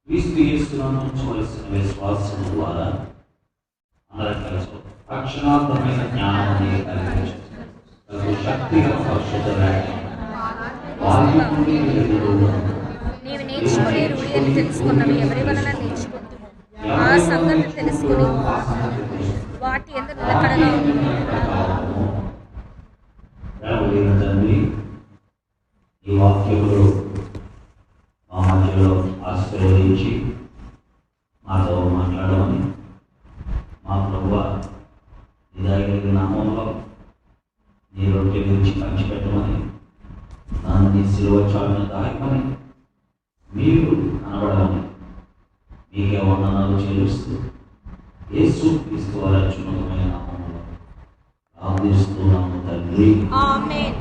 క్రీస్తు యేసునందు ఉంచవలసిన విశ్వాసం ద్వారా అందరం కలిసి రక్షణాత్మకమైన జ్ఞానం అనేది కలిగించు శక్తిగా పరిశుద్ధ నీవు నేర్చుకునే రూఢి అని తెలుసుకున్నవి ఎవరి వలన నేర్చుకుంటున్నావు ఆ సంగతి తెలుసుకుని వాటి ఎంత నిలకడగా తండ్రి ఈ వాక్యములు మా మధ్యలో ఆశీర్వదించి మాతో మాట్లాడమని మా ప్రభువ నిదాయ నామంలో నీ రొట్టె గురించి పంచిపెట్టమని నన్ను నీ సిలువ చాటున దాయమని మీరు కనబడమని మీకే వందనాలు చెల్లిస్తూ యేసు క్రీస్తు వారి అత్యున్నతమైన నామంలో ప్రార్థిస్తున్నాము తండ్రి. ఆమేన్.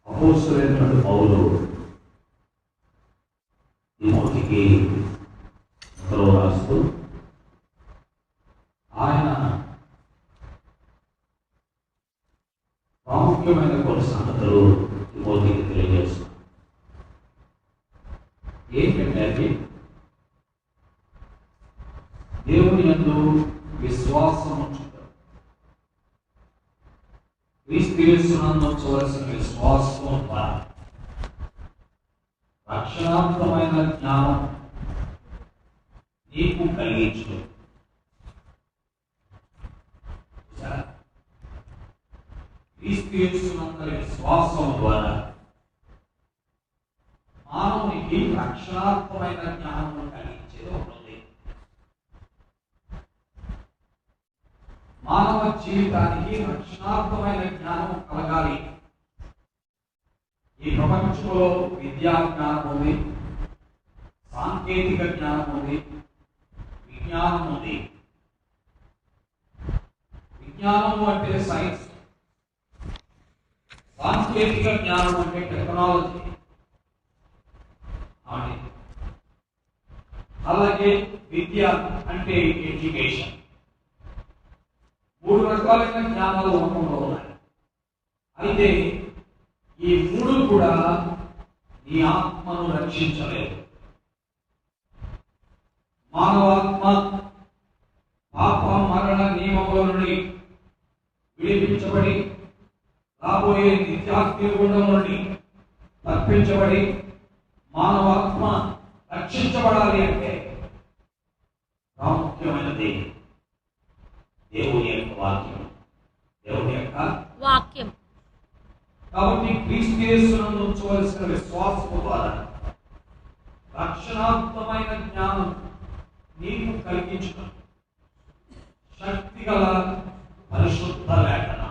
అపోస్తలుడైన పౌలు తిమోతికి ఉత్తరం రాస్తూ ఆయన ప్రాముఖ్యమైన కొన్ని సంగతులు తిమోతికి తెలియజేస్తున్నారు. ఏంటంటే అది దేవుని యందు విశ్వాసం ఉంచుతారు. క్రీస్తు యేసునందు ఉంచవలసిన విశ్వాసం ద్వారా రక్షణాత్మకమైన జ్ఞానం నీకు కలిగించు. క్రీస్తు యేసునందరి విశ్వాసం ద్వారా మానవునికి రక్షణాత్మకమైన జ్ఞానం కలిగించేది ఉంటుంది. మానవ జీవితానికి రక్షణాత్మకమైన జ్ఞానం కలగాలి. ఈ ప్రపంచంలో విద్యా జ్ఞానం ఉంది, సాంకేతిక జ్ఞానం ఉంది, విజ్ఞానం ఉంది. విజ్ఞానము అంటే సైన్స్, సాంకేతిక జ్ఞానం అంటే టెక్నాలజీ. అలాగే విద్య అంటే ఎడ్యుకేషన్. మూడు రకాలైన జ్ఞానాలు లోకంలో ఉన్నాయి. అయితే ఈ మూడు కూడా నీ ఆత్మను రక్షించలేదు. మానవాత్మ పాప మరణ నియమముల నుండి విడిపించబడి రాబోయే నిత్యాగ్నిగుండం నుండి తప్పించబడి మానవాత్మ రక్షించబడాలి అంటే ప్రాముఖ్యమైనది దేవుని యొక్క వాక్యం, దేవుని యొక్క వాక్యం. కాబట్టి క్రీస్తు యేసునందు ఉంచవలసిన విశ్వాసము ద్వారా రక్షణాత్మకమైన జ్ఞానం నీకు కలిగించుట శక్తి గల పరిశుద్ధ లేఖన.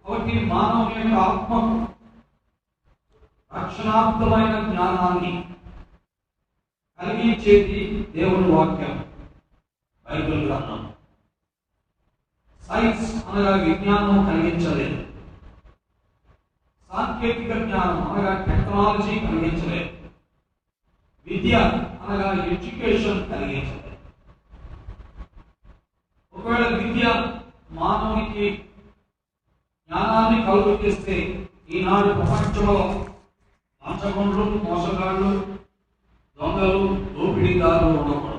కాబట్టి మానవుని యొక్క ఆత్మకు రక్షణాత్మకమైన జ్ఞానాన్ని కలిగించేది దేవుని వాక్యం, బైబిల్ గ్రంథం. సైన్స్ అనగా విజ్ఞానం కలిగించలేదు, సాంకేతిక జ్ఞానం అనగా టెక్నాలజీ కలిగించలేదు, విద్య అనగా ఎడ్యుకేషన్ కలిగించలేదు. ఒకవేళ విద్య మానవునికి జ్ఞానాన్ని కలుగు చేస్తే ఈనాడు ప్రపంచంలో లంచగొండ్లు, మోసగాళ్ళు, దొంగలు, దోపిడీదారులు ఉండకూడదు.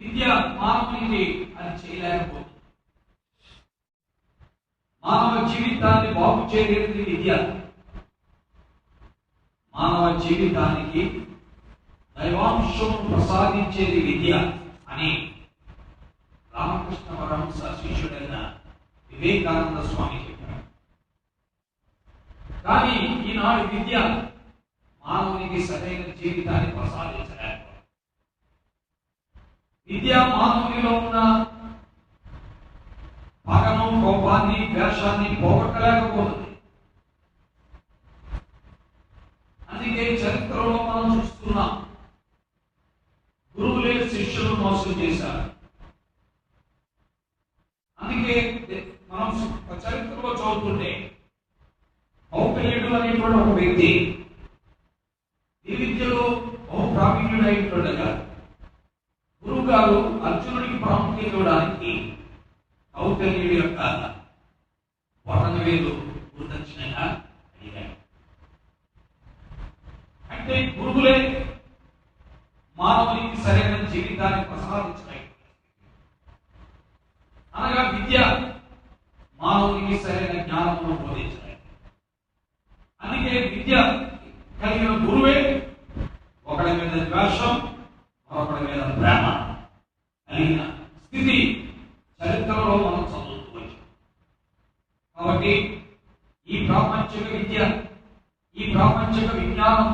విద్య మానవునికి అది చేయలేకపోతుంది. మానవ జీవితాన్ని బాగు చేయగలిగింది విద్య. మానవ జీవితానికి దైవాంశం ప్రసాదించేది విద్య అని రామకృష్ణ పరమహంస శిష్యుడైన వివేకానంద స్వామి చెప్పారు. కానీ ఈనాడు విద్య మానవునికి సరైన జీవితాన్ని ప్రసాదించలేకపోతుంది. విద్య మానవునిలో ఉన్న పగను, కోపాన్ని, ద్వేషాన్ని పోగొట్టలేకపోతుంది. అందుకే చరిత్రలో మనం చూస్తున్నాం, గురువులే శిష్యులు మోసం చేశారు. అందుకే మనం చరిత్రలో చదువుతుంటే కౌటిల్యుడు అనేటువంటి ఒక వ్యక్తి ఈ విద్యలో బహు ప్రావీణ్యుడైనట్టుగా గురువు గారు అర్జునుడికి ప్రాముఖ్యత ఇవ్వడానికి కౌటిల్యుడి యొక్క పఠన వేలు గురుదక్షిణగా అడిగాడు. అంటే గురువులే మానవునికి సరైన జీవితాన్ని ప్రసాదించలేక, అనగా విద్య మానవునికి సరైన జ్ఞానమును బోధించలేక, అందుకే విద్య కలిగిన గురువే ఒకడి మీద ద్వేషం, మరొకడి మీద ప్రేమ కలిగిన స్థితి చరిత్రలో మనం చదువుతూ వచ్చాం. కాబట్టి ఈ ప్రాపంచిక విద్య, ఈ ప్రాపంచిక విజ్ఞానం,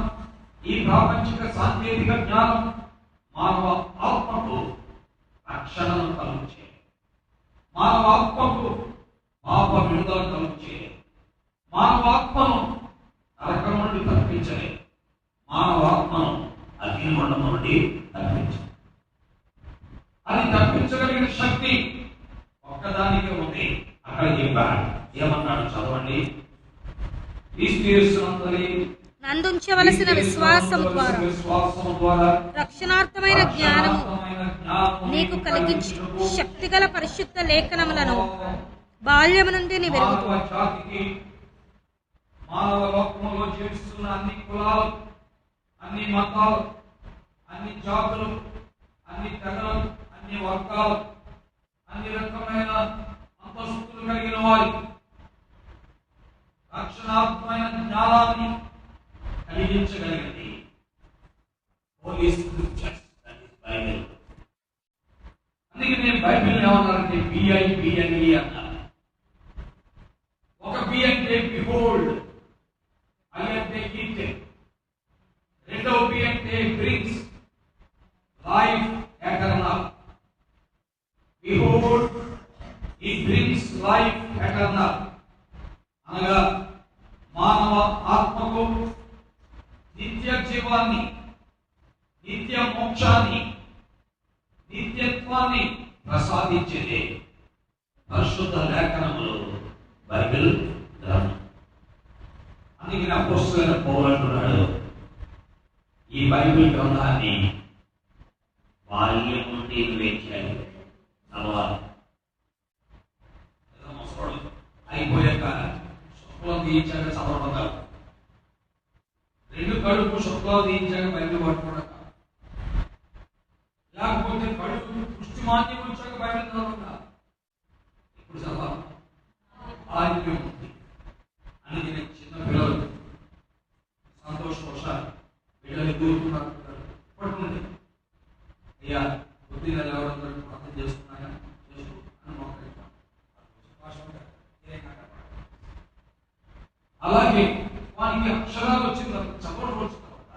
ఈ ప్రాపంచిక సాంకేతిక జ్ఞానం మానవ ఆత్మకు రక్షణను కలుగుచే, మానవ ఆత్మకు పాప విడుదల కలుగుచే, మానవ ఆత్మను నరకం నుండి తప్పించలే, మానవ ఆత్మను అగ్నిగుండం నుండి తప్పించలే. అది తప్పించగలిగిన శక్తి ఒక్కదానికే ఉంది. అక్కడ చెప్పాడు, ఏమన్నాడు చదవండి. నందుంచవలసిన విశ్వాసము ద్వారా రక్షణార్థమైన జ్ఞానము నీకు కలిగించు శక్తిగల పరిశుద్ధ లేఖనములను బాల్యము నుండి నీ వెలుగుతూ. మానవ లోకములో జీవిస్తున్న అన్ని కులాలు, అన్ని మతాలు, అన్ని జాతులు, అన్ని తెగలు, అన్ని వర్గాలు, అన్ని రకమైన అంతస్తులు కలిగిన వారి రక్షణాత్మకమైన జ్ఞానాన్ని కలిగించగలిగింది holy scriptures, that is Bible. అందుకే నేను బైబిల్ ఏమన్నారంటే BIBLE అన్నారు. ఒక బి అంటే బిహోల్డ్, ఐ అంటే ఈట్, రెండవ బి అంటే brings life eternal. Behold, it brings life eternal, అనగా మానవ ఆత్మకు నిత్య జీవాన్ని, నిత్య మోక్షాన్ని, నిత్యత్వాన్ని ప్రసాదించేదే పరిశుద్ధ లేఖనములు, బైబిల్ గ్రంథం. అందుకే అపోస్తలుడైన పౌలు అంటున్నాడు, ఈ బైబిల్ గ్రంథాన్ని బాల్యం నుండి వేచాడు చదవాలి. అయిపోయాక శుక్లం తీయించాక చదవడం, రెండు కడుపు శుక్లం తీయించాక బైబిల్ పట్టుకోవడం, లేకపోతే కడుపు పుష్టిమాన్యం వచ్చాక బైబిల్ చదవడం. ఇప్పుడు చదవాలి, ఆరోగ్యం ఉంది. అందుకే నేను చిన్న పిల్లలు సంతోషవశాలు పిల్లలు దూరుతున్నారు. పట్టుకుంటే అయ్యా కొద్దిగా ఎవరందరూ అర్థం చేసుకున్నాయా చేసుకో అని మొక్కలు. అలాగే వానికి అక్షరాలు వచ్చిన తర్వాత చదవడం వచ్చిన తర్వాత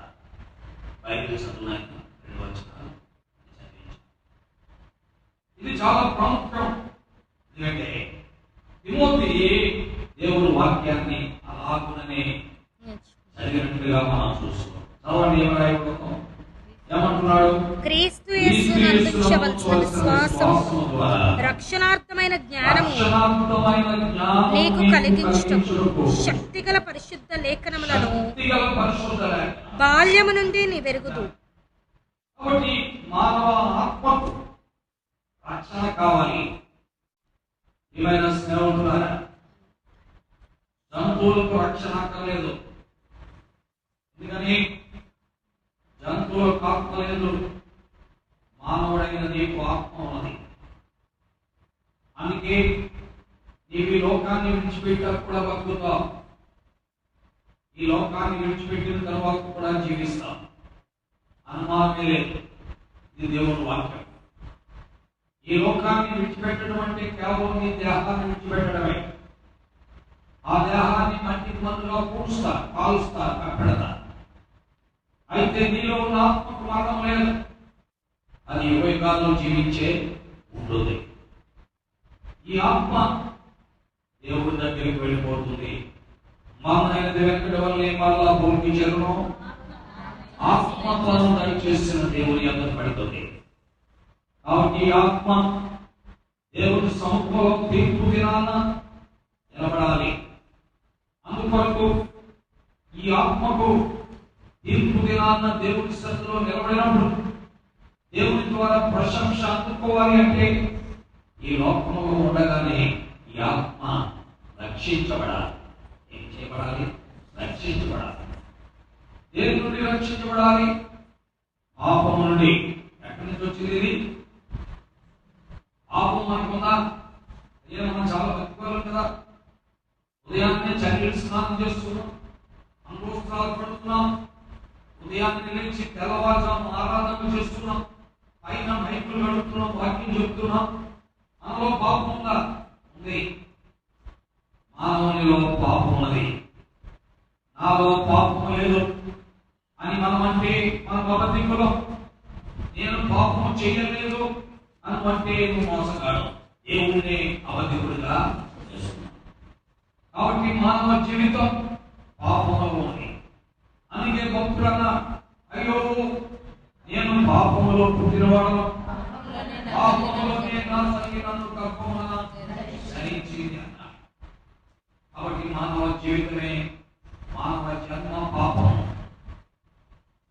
బైబిల్ చదువునాక 2 వచనాలు చదివించాలి. ఇది చాలా ప్రాముఖ్యం. ఎందుకంటే తిమోతి దేవుని వాక్యాన్ని అలాగుననే చదివినట్లుగా మనం చూస్తున్నాం. చదవండి, ఏమంటున్నాడు? క్రీస్తు యేసును అందించవలసిన విశ్వాసము రక్షణార్థమైన జ్ఞానము నీకు కలిగించుటకు శక్తిగల పరిశుద్ధ లేఖనములను బాల్యము నుండి నీ వెరుగుదు. కాబట్టి మానవ ఆత్మకు రక్షణ కావాలి. ఏమైనా స్నేహితులారా, జంతువులకు రక్షణ అక్కర్లేదు. ఎందుకని జంతువులకు ఆత్మ లేదు, మానవుడైన నీకు ఆత్మ ఉన్నది. అందుకే నీవు ఈ లోకాన్ని విడిచిపెట్టాక కూడా బతుకుతావు, ఈ లోకాన్ని విడిచిపెట్టిన తర్వాత కూడా జీవిస్తావు, అనుమానమే లేదు. ఇది దేవుని వాక్యం. ఈ లోకాన్ని విడిచిపెట్టడం అంటే కేవలం నీ దేహాన్ని విడిచిపెట్టడమే. ఆ దేహాన్ని మట్టికి మందుగా పూడుస్తా, కాలుస్తా, కప్పెడతా. అయితే నీలో ఉన్న ఆత్మకు మరణం లేదు, అది 20 కాలం జీవించే ఉంటుంది. ఈ ఆత్మ దేవుడి దగ్గరికి వెళ్ళిపోతుంది. మానైన వెంకటి వల్లే మళ్ళా భూమికి చేరును, ఆత్మత్వం దయచేసిన దేవుని అందరు పడుతుంది. కాబట్టి ఈ ఆత్మ దేవుని సముఖంలో తీర్పు దినాన నిలబడాలి. అందుకొరకు ఈ ఆత్మకు తీర్పు దినాన దేవుని సన్నిధిలో నిలబడినప్పుడు దేవుని ద్వారా ప్రశంస అందుకోవాలి అంటే ఈ లోకంలో ఉండగానే ఈ ఆత్మ రక్షించబడాలి. చేయబడాలి, రక్షించబడాలి. దేని నుండి రక్షించబడాలి? పాపము నుండి. ఎక్కడి నుంచి వచ్చింది ఇది? పాపం మనకుందా? అయ్యా మనం చాలా బతుకోవాలి కదా. ఉదయాన్నే చన్నీటి స్నానం చేస్తున్నాం, అంగోస్త్రాలు పడుతున్నాం, ఉదయాన్నే లేచి తెల్లవారుజాము ఆరాధన చేస్తున్నాం, పైన మైకులు గడుపుతున్నాం, వాక్యం చెప్తున్నాం. మనలో పాపం ఉందా? ఉంది. మానవునిలో పాపం ఉన్నది. నాలో పాపం లేదు అని మనం అంటే మనం అబద్ధికులం. నేను పాపం చేయలేదు అని అంటే నువ్వు మోసగాడు, దేవుణ్ణి అబద్ధికుడిగా చేస్తున్నావు. కాబట్టి మానవ జీవితం పాపంలో ఉంది. అందుకే భక్తుడన్నా, అయ్యో నేను పాపములో పుట్టినవాడు, పాపములోనే నా తల్లి నన్ను గర్భమున ధరించింది అన్నాడు. కాబట్టి మానవ జీవితమే, మానవ జన్మ పాపం,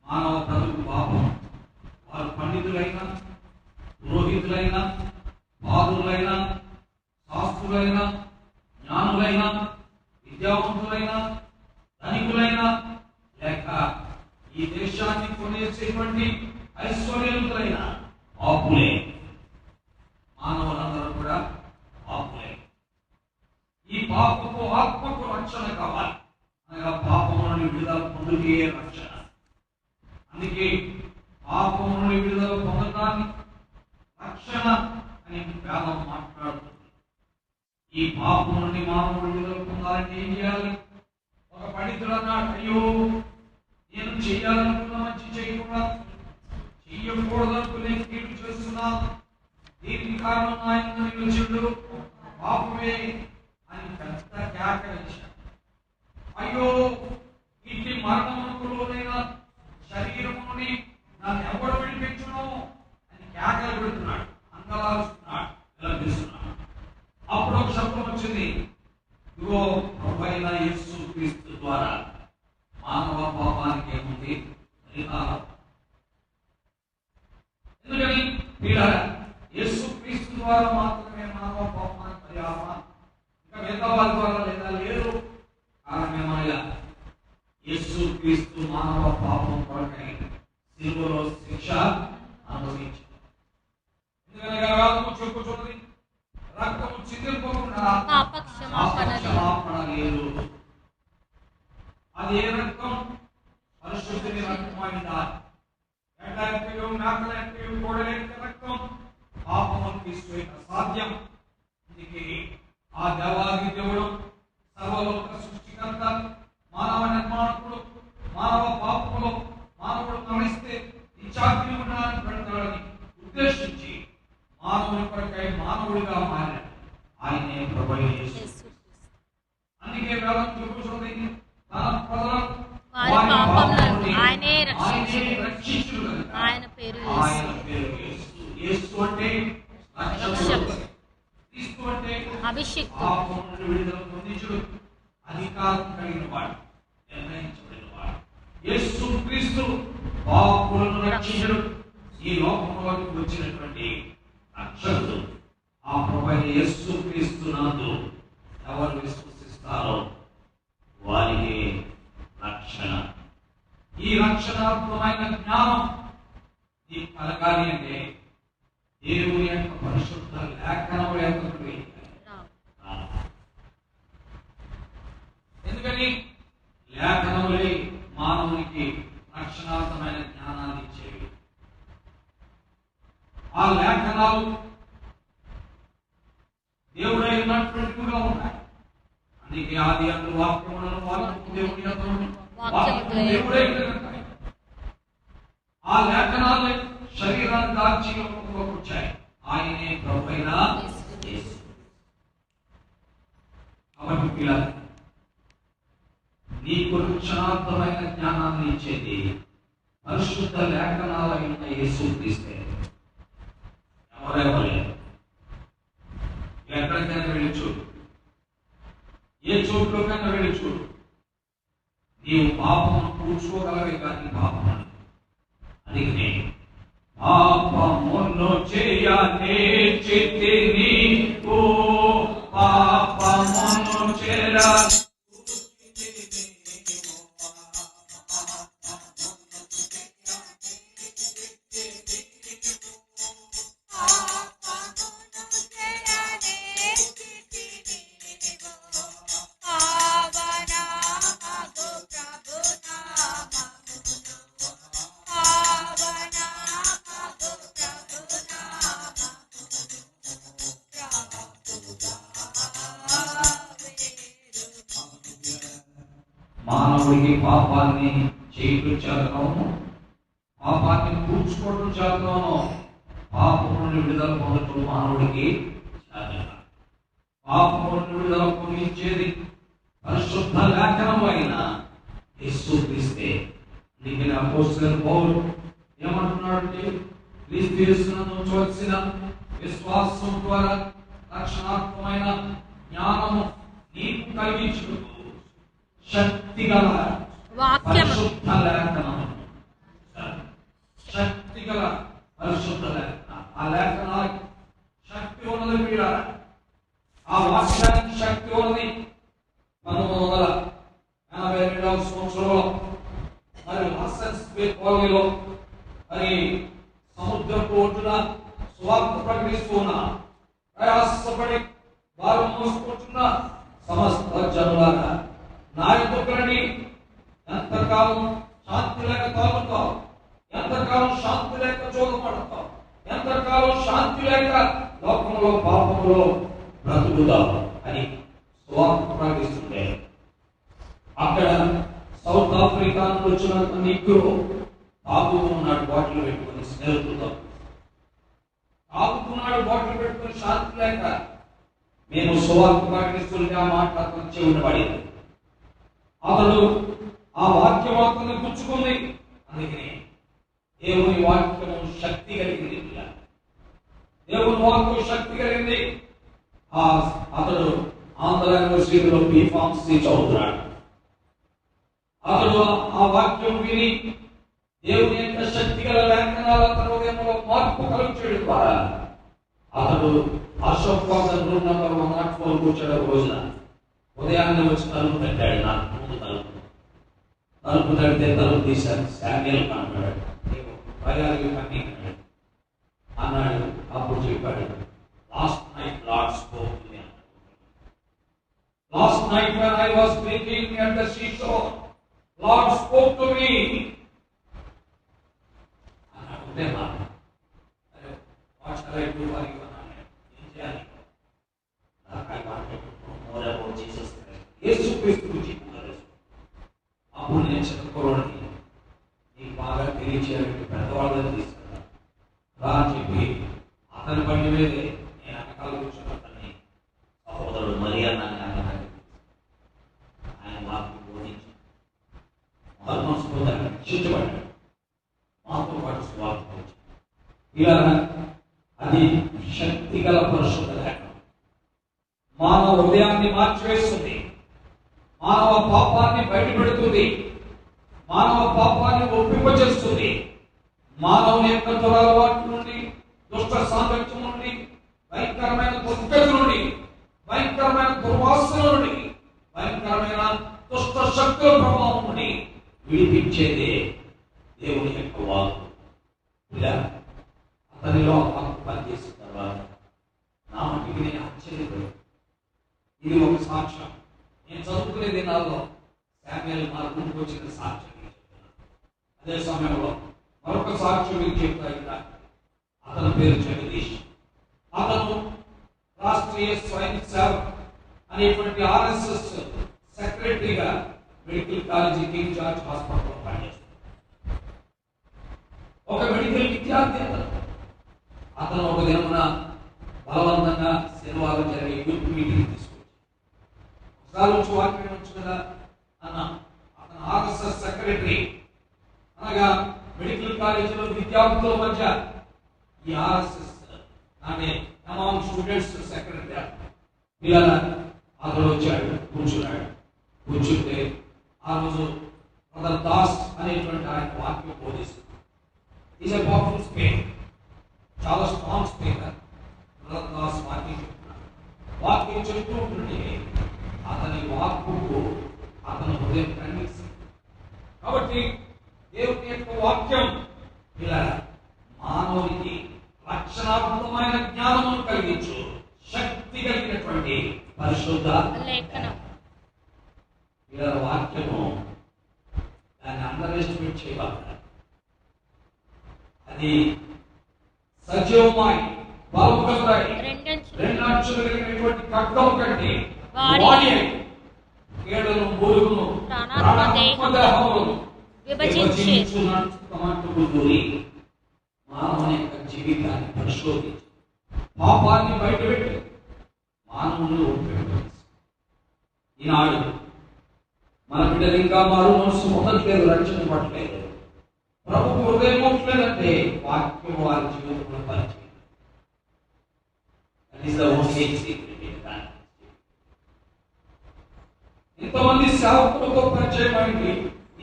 మానవ బ్రతుకు పాపం. వారు పండితులైనా, పురోహితులైనా, బాధులైనా, శాస్త్రులైనా, జ్ఞానులైనా, విద్యావంతులైనా, ధనికులైనా, లేక ఈ దేశాన్ని కొనేసేటువంటి ఐశ్వర్యవంతులైన పాపులే. మానవులందరూ కూడా పాపులే. ఈ పాపకు ఆత్మకు రక్షణ కావాలి, అనగా పాపము నుండి విడుదల పొందుకే రక్షణ. అందుకే పాపము నుండి విడుదల పొందటాన్ని రక్షణ అని వేదం మాట్లాడుతుంది. ఈ పాపం నుండి మానవుడు విడుదల పొందాలంటే ఏం చేయాలి? ఒక పండితుడు అన్నాడు, అయ్యో నేను చెయ్యాలనుకున్న మంచి చేయకుండా చెయ్యకూడదనుకునే కీడు చేస్తున్నా, దీనికి కారణం ఆయన నిలుచుండు పాపమే అని పెద్ద కేక వేశాడు. అయ్యో ఇంటి మరణములోనైనా శరీరముని నన్ను ఎవడు విడిపించును అని కేకలు పెడుతున్నాడు, అంగలారుస్తున్నాడు, విలపిస్తున్నాడు. అప్పుడు ఒక శబ్దం వచ్చింది, ఇదిగో ప్రభువైన యేసు క్రీస్తు ద్వారా మానవ పాపానికి ఏముంది? పరిహారం. ఎందుకని పిల్లరా, యేసు క్రీస్తు ద్వారా మాత్రమే మానవ పాపానికి పరిహారం, ఇంకా మిగతా వారి ద్వారా లేదా? లేదు. కారణం ఏమనగా యేసు క్రీస్తు మానవ పాపం కొరకై శిలువలో శిక్ష అనుభవించాడు. ఎందుకనగా వేదము చెప్పుచున్నది, రక్తము చిందింపకుండా పాప క్షమాపణ లేదు. అది ఏ రక్తం? పరిశుద్ధుని రక్తమైందా? ఎడ్లెంపియు, మేకలెంపియు, కోడెలెంపి రక్తం పాపమును తీసుకుపోయిన సాధ్యం. అందుకే ఆ దేవాది దేవుడు, సర్వలోక సృష్టికర్త, మానవ నిర్మాణకుడు, మానవ పాపములో మానవుడు మరణిస్తే నిత్యాగ్ని ఉండడానికి పెడతాడని ఉద్దేశించి మానవుని కొరకై మానవుడిగా మారాడు. ఆయనే ప్రభువైన యేసు. అందుకే వేదం చెప్పుచున్నది, తన ప్రజలను వారి పాపముల నుండి ఆయనే రక్షించును. ఆయన పేరు యేసు. యేసు అంటే రక్షకుడు, క్రీస్తు అంటే అభిషేక్తుడు, పాపం నుండి విడుదల పొందించుడు, అధికారం కలిగిన వాడు, నిర్ణయించబడిన వాడు. యేసు క్రీస్తు పాపులను రక్షించుడు, ఈ లోకంలోకి వచ్చినటువంటి రక్షకుడు. ఆ ప్రభువైన యేసు క్రీస్తు నందు ఎవరు విశ్వసిస్తారో వారికి రక్షణ. ఈ రక్షణాత్మకమైన జ్ఞానం నీకు కలగాలి అంటే దేవుని యొక్క పరిశుద్ధ లేఖనముల యొక్క ఎందుకని లేఖనములే మానవునికి రక్షణాత్మకమైన జ్ఞానాన్ని ఇచ్చేవి. ఆ లేఖనాలు దేవుడైనటువంటివిగా ఉన్నాయి. అందుకే ఆది అందు వాక్యములను, వాక్యము దేవుని యందు, వాక్యము దేవుడై ఉంటాయి. ఆ లేఖనాలు శరీరాన్ని దాల్చి లోకంలోకి వచ్చాయి. ఆయనే ప్రభువైన యేసు. కాబట్టి పిల్లలు, నీకు రక్షణాత్మకమైన జ్ఞానాన్ని ఇచ్చేది పరిశుద్ధ లేఖనాలైన యేసు క్రీస్తే. ఎవరెవరు ఎక్కడికైనా వెళ్ళి చూడు, ఏ చోట్లోకైనా వెళ్ళి చూడు, నీవు పాపమును కూర్చోగలవే కానీ పాపము అందుకనే పాపమును చేయనే చితిని ఓ పాపమును చేర మానవుడికి పాపాన్ని చేయటం చేతనవును, పాపాన్ని పూడ్చుకోవడం చేతనవును, పాపం నుండి విడుదల పొందటం మానవుడికి చేతన. పాపం నుండి విడుదల పొందించేది పరిశుద్ధ లేఖనమైన యేసుక్రీస్తే. అందుకని అపోస్తలుడైన పౌలు ఏమంటున్నాడంటే, క్రీస్తు యేసునందు ఉంచవలసిన విశ్వాసం ద్వారా రక్షణాత్మకమైన జ్ఞానము నీకు కలిగించుటకు శక్తిగల పరిశుద్ధ లేఖనం, శక్తిగల పరిశుద్ధ లేఖనం. ఆ లేఖనానికి శక్తి ఉన్నది మీరు, ఆ వాక్యానికి శక్తి ఉన్నది. 1982వ సంవత్సరంలో మరి హాసన్స్ బే కాలనీలో మరి సముద్రపు ఒడ్డున సువార్త ప్రకటిస్తున్న ప్రయాసపడి వారు మోసుకుంటున్న సమస్త జనులారా, నా యొద్దకు రండి. ఎంతకాలం శాంతి లేక తాగుతావు, ఎంతకాలం శాంతి లేక చూడబడతావు, ఎంతకాలం శాంతి లేక లోకంలో పాపంలో బ్రతుకుతావు అని సువార్త ప్రకటిస్తుంటే, అక్కడ సౌత్ ఆఫ్రికా నుండి వచ్చిన నిగ్రో తాగుతున్నాడు బాటిల్ పెట్టుకుని, స్నేహితులతో తాగుతున్నాడు బాటిల్ పెట్టుకుని శాంతి లేక. మేము సువార్త ప్రకటిస్తుంటే ఆ మాట అతను చెవిన పడింది. అతడు ఆ వాక్యం అతన్ని గుచ్చుకుంది. అందుకని దేవుని వాక్యము శక్తి కలిగింది, దేవుని వాక్యం శక్తి కలిగింది. అతడు ఆంధ్ర యూనివర్సిటీలో బీఫార్మసీ చదువుతున్నాడు. అతడు ఆ వాక్యం విని దేవుని యొక్క శక్తి గల లేఖనాల హృదయంలో మార్పు కలుగచేయడం ద్వారా అతడు అశోక్ కాంగ్రెస్ రూమ్ నంబర్ 104 కూర్చోడం రోజున ఉదయాన్నే వచ్చి తలుపు తట్టాడు. నాకు ముందు తలుపు తడితే తలుపు తీశాను. శామ్యూయల్ అన్నాడు, భయాలు పని అన్నాడు. అప్పుడు చెప్పాడు, last night lord spoke to me. Last night when I was drinking at the seashore, Lord spoke to me. What shall I do for you? More about Jesus Christ. యేసు క్రీస్తు గురించి అప్పుడు నేను చదువుకోవడానికి నీకు బాగా తెలియచేయాలంటే పెద్దవాళ్ళని తీసుకున్నా రా అని చెప్పి అతని బండి మీదే నేను వెనకాల కూర్చున్న అతన్ని సహోదరుడు మరి అన్నాను. ఆయన వాక్యం బోధించి మనస్ఫూర్తిగా రక్షించబడ్డాడు. మాతో పాటు స్వార్థ ఇలా అది శక్తి గల పరిశుద్ధ లేఖనం. మానవ హృదయాన్ని మార్చివేస్తుంది, మానవ పాపాన్ని బయటపెడుతుంది, మానవ పాపాన్ని ఒప్పింపజేస్తుంది. మానవుని యొక్క దురలవాటు నుండి, దుష్ట సాంగత్యం నుండి, భయంకరమైన దుర్గతి నుండి, భయంకరమైన దుర్వాసన నుండి, భయంకరమైన దుష్ట శక్తుల ప్రభావం నుండి విడిపించేదే దేవుని యొక్క వాక్కు. ఇలా అతనిలో వాక్కు పనిచేసిన తర్వాత నా మట్టికి నేను ఆశ్చర్యపోయాను. ఇది ఒక సాక్ష్యం. నేను చదువుకునే దినాల్లో శామ్యూయల్ మా రూమ్కి వచ్చిన సాక్ష్యం చెప్తున్నాను. అదే సమయంలో మరొక సాక్ష్యం మీకు చెప్తా. అతని పేరు జగదీష్. అతను రాష్ట్రీయ స్వయం సేవక్ అనేటువంటి RSS సెక్రటరీగా మెడికల్ కాలేజీ కింగ్ జార్జ్ హాస్పిటల్లో పనిచేస్తాడు. ఒక మెడికల్ విద్యార్థి అతను ఒక దినమున బలవంతంగా శనివారం జరిగే యూత్ మీటింగ్ తీసుకొచ్చి ఒకసారి వచ్చి వాక్యం వచ్చు కదా అన్న. అతను RSS సెక్రటరీ అనగా మెడికల్ కాలేజీలో విద్యార్థుల మధ్య ఈ RSS అంటే అమాంగ్ స్టూడెంట్స్ సెక్రటరీ పిల్లల అతను వచ్చాడు, కూర్చున్నాడు. కూర్చుంటే ఆ రోజు బ్రదర్ దాస్ అనేటువంటి ఆయన వాక్యం బోధిస్తుంది. ఈజ్ ఎ పవర్ఫుల్ స్పీకర్, చాలా స్ట్రాంగ్ స్పీకర్. బ్రదర్ దాస్ వాక్యం చెప్తున్నాడు. వాక్యం చెప్తూ ఉంటుంటే అతని వాక్కుకు అతను హృదయం కనిపిస్తుంది. కాబట్టి దేవుని యొక్క వాక్యం ఇలా మానవునికి రక్షణాత్మకమైన జ్ఞానమును కలిగించు శక్తి కలిగినటువంటి పరిశుద్ధ లేఖనం. ఇలా వాక్యము దాన్ని అండర్ ఎస్టిమేట్ చేయబడ్డారు. అది సజీవమై బలము కలదై 2 అంచులు కలిగినటువంటి ఖడ్గము కంటే వాడి కేడను మూలుగును ప్రాణాత్మ దేహములను విభజించి మానవుని యొక్క జీవితాన్ని పరిశోధించి పాపాన్ని బయటపెట్టి మానవుని ఉపయోగించి ఈనాడు మన బిడ్డలు ఇంకా మారు మనసు పొందట్లేదు, రక్షణ పట్టలేదు. ప్రభు హృదయం ఉండలేదంటే వాక్యం వారి జీవితంలో పరిచయం. ఇంతమంది సేవకులతో పరిచయం అయింది,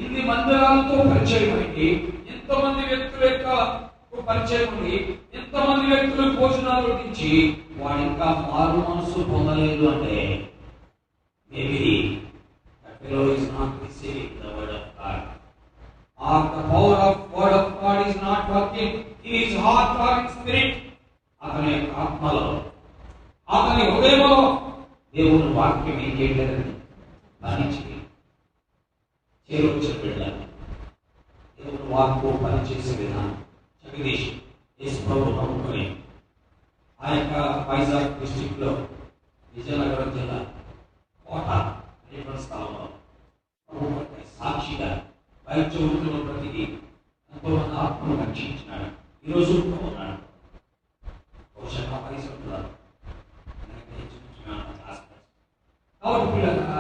ఇన్ని మందిరాలతో పరిచయం అయింది, ఎంతమంది వ్యక్తుల యొక్క పరిచయం ఉంది, ఎంతమంది వ్యక్తులు భోజనాలు వడ్డించి వాడు ఇంకా మారు మనసు పొందలేదు అంటే maybe that fellow is not receiving the word of God, or the power of word of God is not working in his heart or in spirit. అతని యొక్క ఆత్మలో, అతని హృదయంలో దేవుని వాక్యం ఏం చేయలేదని పని చేరొచ్చిన బిడ్డలు దేవుని వాక్కు పనిచేసే విధానం జగదీష్ యేసు ప్రభు నమ్ముకొని ఆ యొక్క వైజాగ్ డిస్ట్రిక్ట్ లో విజయనగరం జిల్లా కోట అనేటువంటి స్థలంలో సాక్షిగా బయట వృత్తిలో బ్రతికి ఎంతో మంది ఆత్మను రక్షించినాడు. ఈరోజు ఉన్నాడు. బహుశా నా వయసు ఉంటున్నారు. కాబట్టి పిల్లగా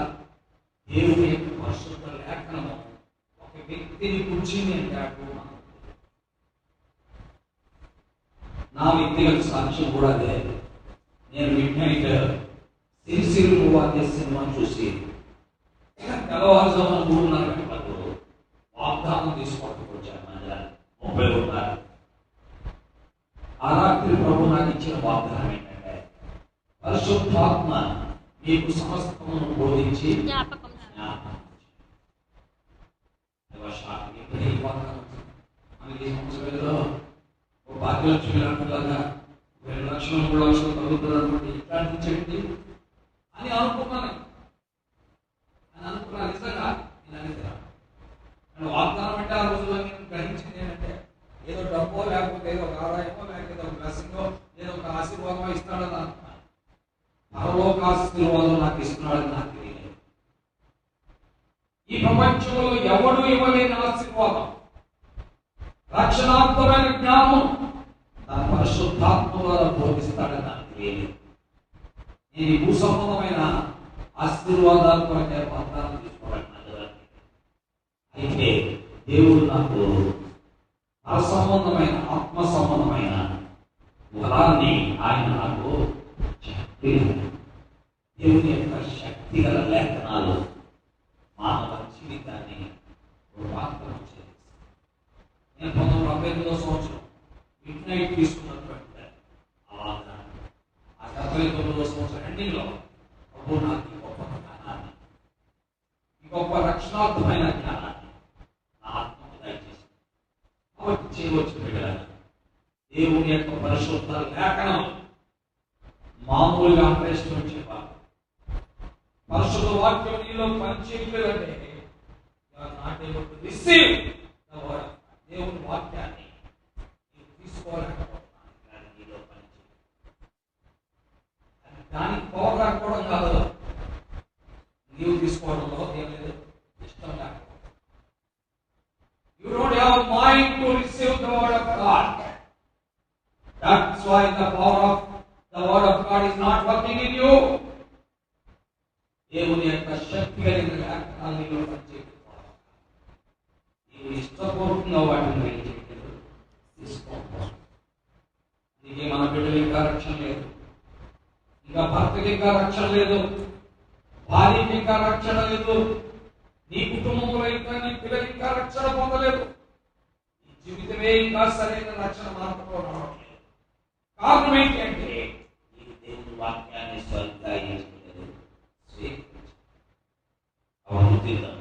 దేవుని యొక్క పరిశుద్ధ లేఖనము ఒక వ్యక్తిని కూర్చుని అంటాడు. నా వ్యక్తిగత సాక్ష్యం కూడా అదే. నేను మిడ్ నైట్ సిరిసిరి అనే సినిమా చూసి తెల్లవారుజామున 3:30 గంటలకు వాగ్దానం తీసుకోవడానికి వచ్చాను. మందిరాన్ని 30 ఉన్నారు. ఆ రాత్రి ప్రభు నాకు ఇచ్చిన వాగ్దానం ఏంటంటే పరిశుద్ధాత్మ మీకు సమస్తమును బోధించి జ్ఞాపకం భాగ్యలక్ష్మి లాంటిలాగా 2 లక్షలు 3 లక్షలు తగ్గుతున్నటువంటి ఇట్లాంటి చెట్టు అని అనుకున్నాను. నిజంగా నేను వాగ్దానం అంటే ఆ రోజుల్లో నేను గ్రహించింది ఏంటంటే ఏదో డబ్బో లేకపోతే ఏదో ఒక ఆదాయమో లేకపోతే ఒక బ్లెస్సింగో ఏదో ఒక ఆశీర్వాదమో ఇస్తాడని అనుకున్నాను. పరలోక ఆశీర్వాదం నాకు ఇస్తున్నాడని నాకు తెలియలేదు. ఈ ప్రపంచంలో ఎవడు ఇవ్వలేని ఆశీర్వాదం, రక్షణాత్మకమైన జ్ఞానం తన పరిశుద్ధాత్మ ద్వారా బోధిస్తాడని నాకు తెలియలేదు. నేను ఈ భూసంబంధమైన ఆశీర్వాదాల కొరకే వాగ్దానం తీసుకోవడానికి. అయితే దేవుడు నాకు అసంబంధమైన ఆత్మ సంబంధమైన వరాన్ని ఆయన నాకు దేవుని యొక్క శక్తి గల లేఖనాలు మానవ జీవితాన్ని రూపాంతరం చేస్తాయి. నేను 1978 సంవత్సరం మిడ్ నైట్ తీసుకున్నటువంటి ఆ వాగ్దానం, ఆ 79 సంవత్సరం ఎండింగ్లో ప్రభు నాకు ఈ గొప్ప జ్ఞానాన్ని, ఈ గొప్ప రక్షణాత్మకమైన జ్ఞానాన్ని నా ఆత్మకు దయచేసి కాబట్టి చేయవచ్చు. బిడ్డలారా, దేవుని యొక్క పరిశుద్ధ లేఖనం మామూలుగా ప్రశ్న చెప్పాలి. పరిశుద్ధ వాక్యం నీలో పనిచేయలేదంటే దేవుని వాక్యాన్ని నీవు తీసుకోలేకపోతున్నాను. నీలో పనిచేయాలి. దానికి పోరాకపోవడం కాదు, నీవు తీసుకోవడంలో ఏం లేదు, ఇష్టం లేకపోవడం. You don't have mind to receive the word of God. That's why the power of the word of God is not working in you. దేవుని యొక్క శక్తి కలిగిన లేఖనాలు నీలో పనిచేయకపోవడం, నీవు ఇష్టపూర్వకంగా వాటిని గ్రహించలేదు, తీసుకోకపోవడం. నీకే మన బిడ్డలు ఇంకా రక్షణ లేదు, ఇంకా భర్తకి ఇంకా రక్షణ లేదు, భార్యకి ఇంకా రక్షణ లేదు, నీ కుటుంబంలో ఇంకా నీ పిల్లలు ఇంకా రక్షణ పొందలేదు, నీ జీవితమే ఇంకా సరైన రక్షణ మార్గంలో రావట్లేదు. కారణం ఏంటంటే నీకు దేవుని వాక్యాన్ని స్వయంగా ఎంచుకోలేదు, స్వీకరించు. అవన్నీ తీద్దాం.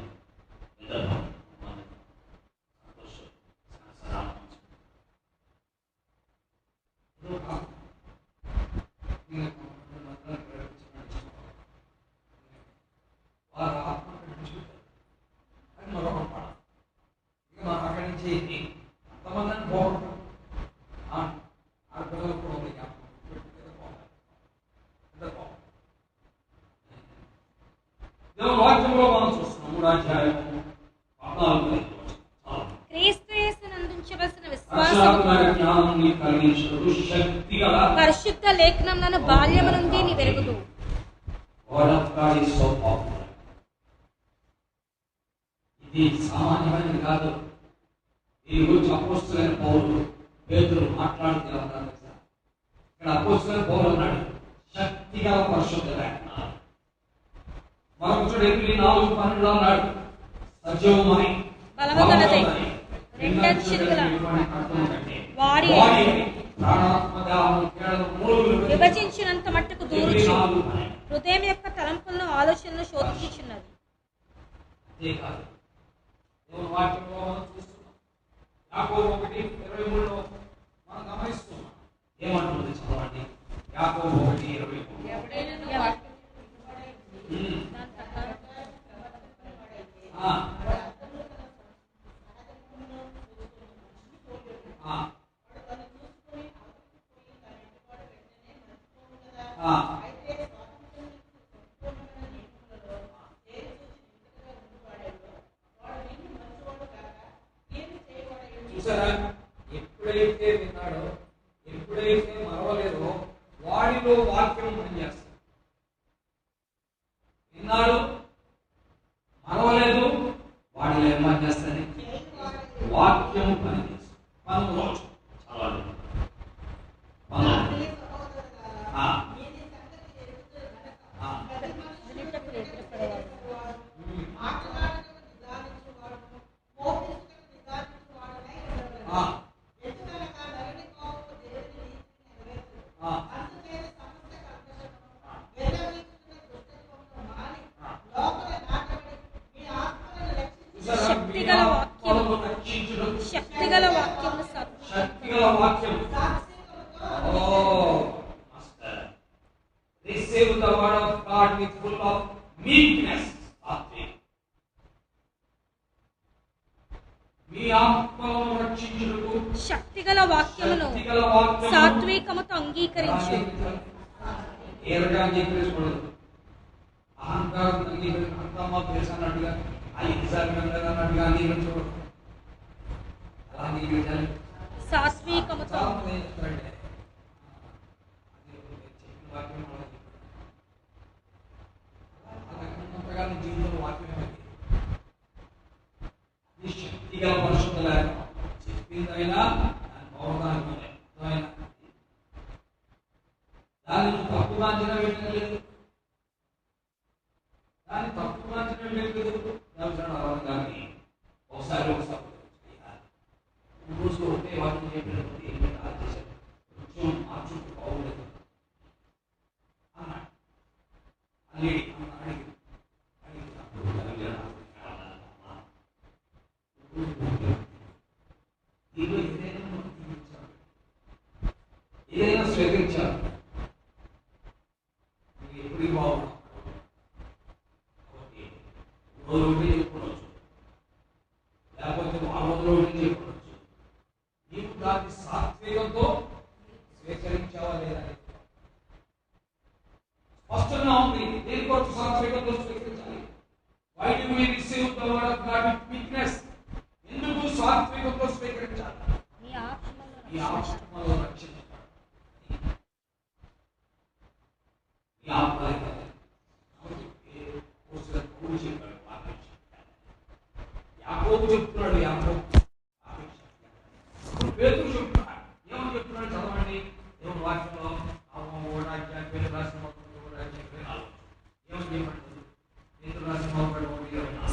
సంతోషం వారు ఆత్మ అది మరొక పాట. ఇక మనం అక్కడి నుంచి అంతమందిని పోగొట్టాం. ఆ పిల్లలు కూడా ఉంది దేవుని వాక్యంలో మనం చూస్తున్నాం 3వ అధ్యాయం 14వ వచనం. క్రీస్తు యేసునందు ఉంచవలసిన రక్షణాత్మక విశ్వాసము జ్ఞానం నీకు కలిగించుటకు శక్తిగల పరిశుద్ధ లేఖనములను బాల్యము నుండి నీ వెరుగుదు. Word of God is so powerful. ఇది సామాన్యమైనది కాదు. దీని గురించి అపోస్తలుడైన పౌలు పేతురు మాట్లాడుతూ ఉన్నారు. ఇక్కడ అపోస్తలుడైన పౌలు అన్నాడు శక్తిగల పరిశుద్ధ లేఖనాలు. మరొక చోట ఎబ్రీ 4:12 అన్నాడు సజీవమై బలముగలదై రెండంచులుగల వాడి విభజించినంత మట్టుకు దూరుచు హృదయం యొక్క తలంపులను ఆలోచనలు శోధించుచున్నది. అంతేకాదు దేవుని వాక్యంలో మనం చూస్తున్నాం. యాకోబు 1:23లో మనం గమనిస్తున్నాం. ఏమంటుంది చదవండి. యాకోబు 1:23. చూసారా, ఎప్పుడైతే విన్నాడో, ఎప్పుడైతే మరవలేదో వాడిలో వాక్యం పనిచేస్తుంది. విన్నాడు, మరవలేదు, వాడిలో ఏం పనిచేస్తుంది? వాక్యం పనిచేస్తుంది. పనులు రోజు చదవండి. శక్తిగల వాక్యము శక్తిగల వాక్యము శక్తిగల వాక్యం. Receive the word of God with full of meekness. మీ ఆత్మలను రక్షించుటకు శక్తిగల వాక్యమును సాత్వికముతో అంగీకరించు. ఏ రకంగా అంగీకరించకూడదు? అహంకారం అంగీకరించు. అంతమ్మా తెలుసు అన్నట్టుగా అన్నట్టుగా అంగీకరించకూడదు. అలా అంగీకరించాలి. సాత్వికముతో జీవితంలో వాక్యం శక్తిగల పరిశుద్ధ లేఖనం చెప్పిందైనా దాన్ని తప్పుగా అంచనా వేయడం లేదు. దాన్ని తప్పుగా అంచనా వేయడం లేదు. దాన్ని ఒకసారి రోజు ఒకే వాక్యం చెప్పినప్పుడు ఏంటంటే ఆదేశం కొంచెం మార్చుకు బాగుండదు అన్నాడు. అడిగి దీనిలో ఏదైనా స్వీకరించాలి. ఎప్పుడు బాగున్నాం రోజు ఒకటి చెప్పుకోవచ్చు, లేకపోతే 4 రోజులు ఒకటి చెప్పుకోవచ్చు. నీవు దాన్ని సాత్వికంతో స్వీకరించావా లేదా? స్పష్టంగా ఉంది. దేని కొరకు సాత్వికంతో స్వీకరించాలి? Why do we receive the word of God with meekness? ఎందుకు సాత్వికంతో స్వీకరించాలి? ఈ ఆత్మలో రక్షించబడాలి. ఈ ఆత్మలో యాకోబు చెప్తున్నాడు. పేతురు చెప్తున్నాడు. ఏమని చెప్తున్నాడు చదవండి. దేవుని వాక్యంలో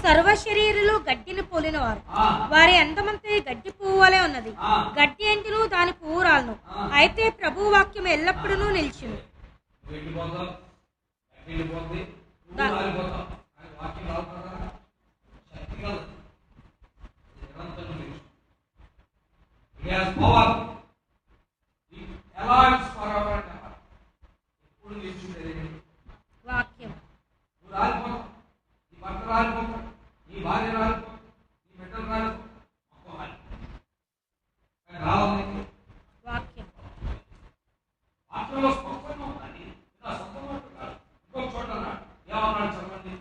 సర్వ శరీరులు గడ్డిని పోలినవారు, వారి అందమంతే గడ్డి పువ్వు వలె ఉన్నది. గడ్డి ఎండును దాని పువ్వు రాలను, అయితే ప్రభు వాక్యం ఎల్లప్పుడూ నిలిచింది. వాక్యం వాక్యం ఆత్మలో స్పష్టంగా ఉందండి. ఇలా సొంత మాట కాదు. ఇంకొక చోట ఏమన్నాడు చదవండి.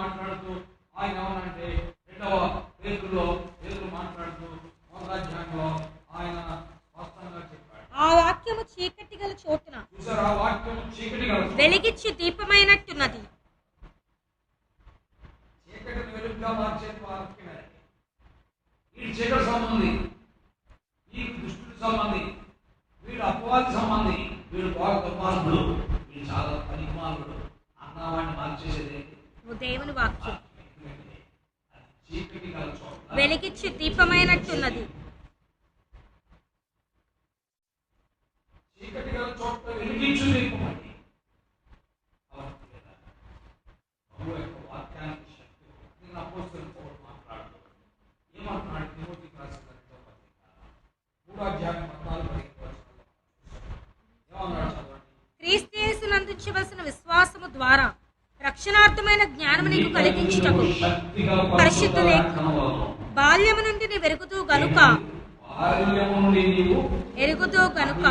మాట్లాడుతూ ఆయన ఏమనంటే 2వ పేతురులో పేతురు మాట్లాడుతూ 1వ అధ్యాయంలో ఆయన స్పష్టంగా చెప్పాడు. ఆ వాక్యము చీకటి గల చోటున చూసారు, ఆ వాక్యం చీకటి గల చోటున వెలిగించి దీపమైనట్టున్నది. చీకటిని వెలుగుగా మార్చే వాక్యమే. ఈ చీకటి సంబంధి, ఈ దుష్టుడి సంబంధి, వీడు అపవాది సంబంధి, వీడు బాగా దుర్మార్గుడు, వీడు చాలా పనికిమాలుడు అన్నవాడిని మార్చేసేది దేవుని వాక్యం చీకటి గల చోట వెలిగించి దీపమైనట్టున్నది. చీకటి గల చోట వెలిగించు దీపమని ప్రభు యొక్క వాక్యానికి శక్తి. నేను అపోస్తలుల పౌలు మాట్లాడుతూ ఏమంటున్నాడు? తిమోతికి రాసిన 3వ అధ్యాయం 14-15 వచనాల్లో ఏమన్నాడు చదవండి. క్రీస్తు యేసునందు ఉంచవలసిన విశ్వాసము ద్వారా రక్షణార్థమైన జ్ఞానము నీకు కలిగించుటకు పరిశుద్ధ లేఖనము బాల్యము నుండి నీ వెరుగుతూ గనుక ఎరుగుతూ గనుక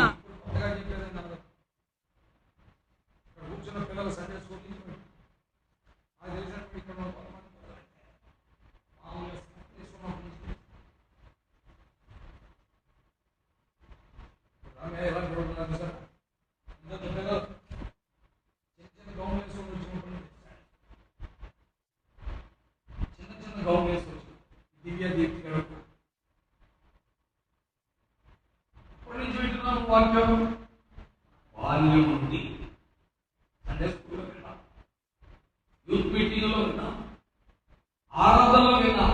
కూర్చున్న పిల్లలు సండే స్కూల్ దివ్య దీప్తి గడపు ఇప్పటి నుంచి వింటున్నాం వాక్యం. బాల్యం నుండి సండే స్కూల్లో విన్నాం, యూత్ మీటింగ్లో విన్నాం, ఆరాధనలో విన్నాం,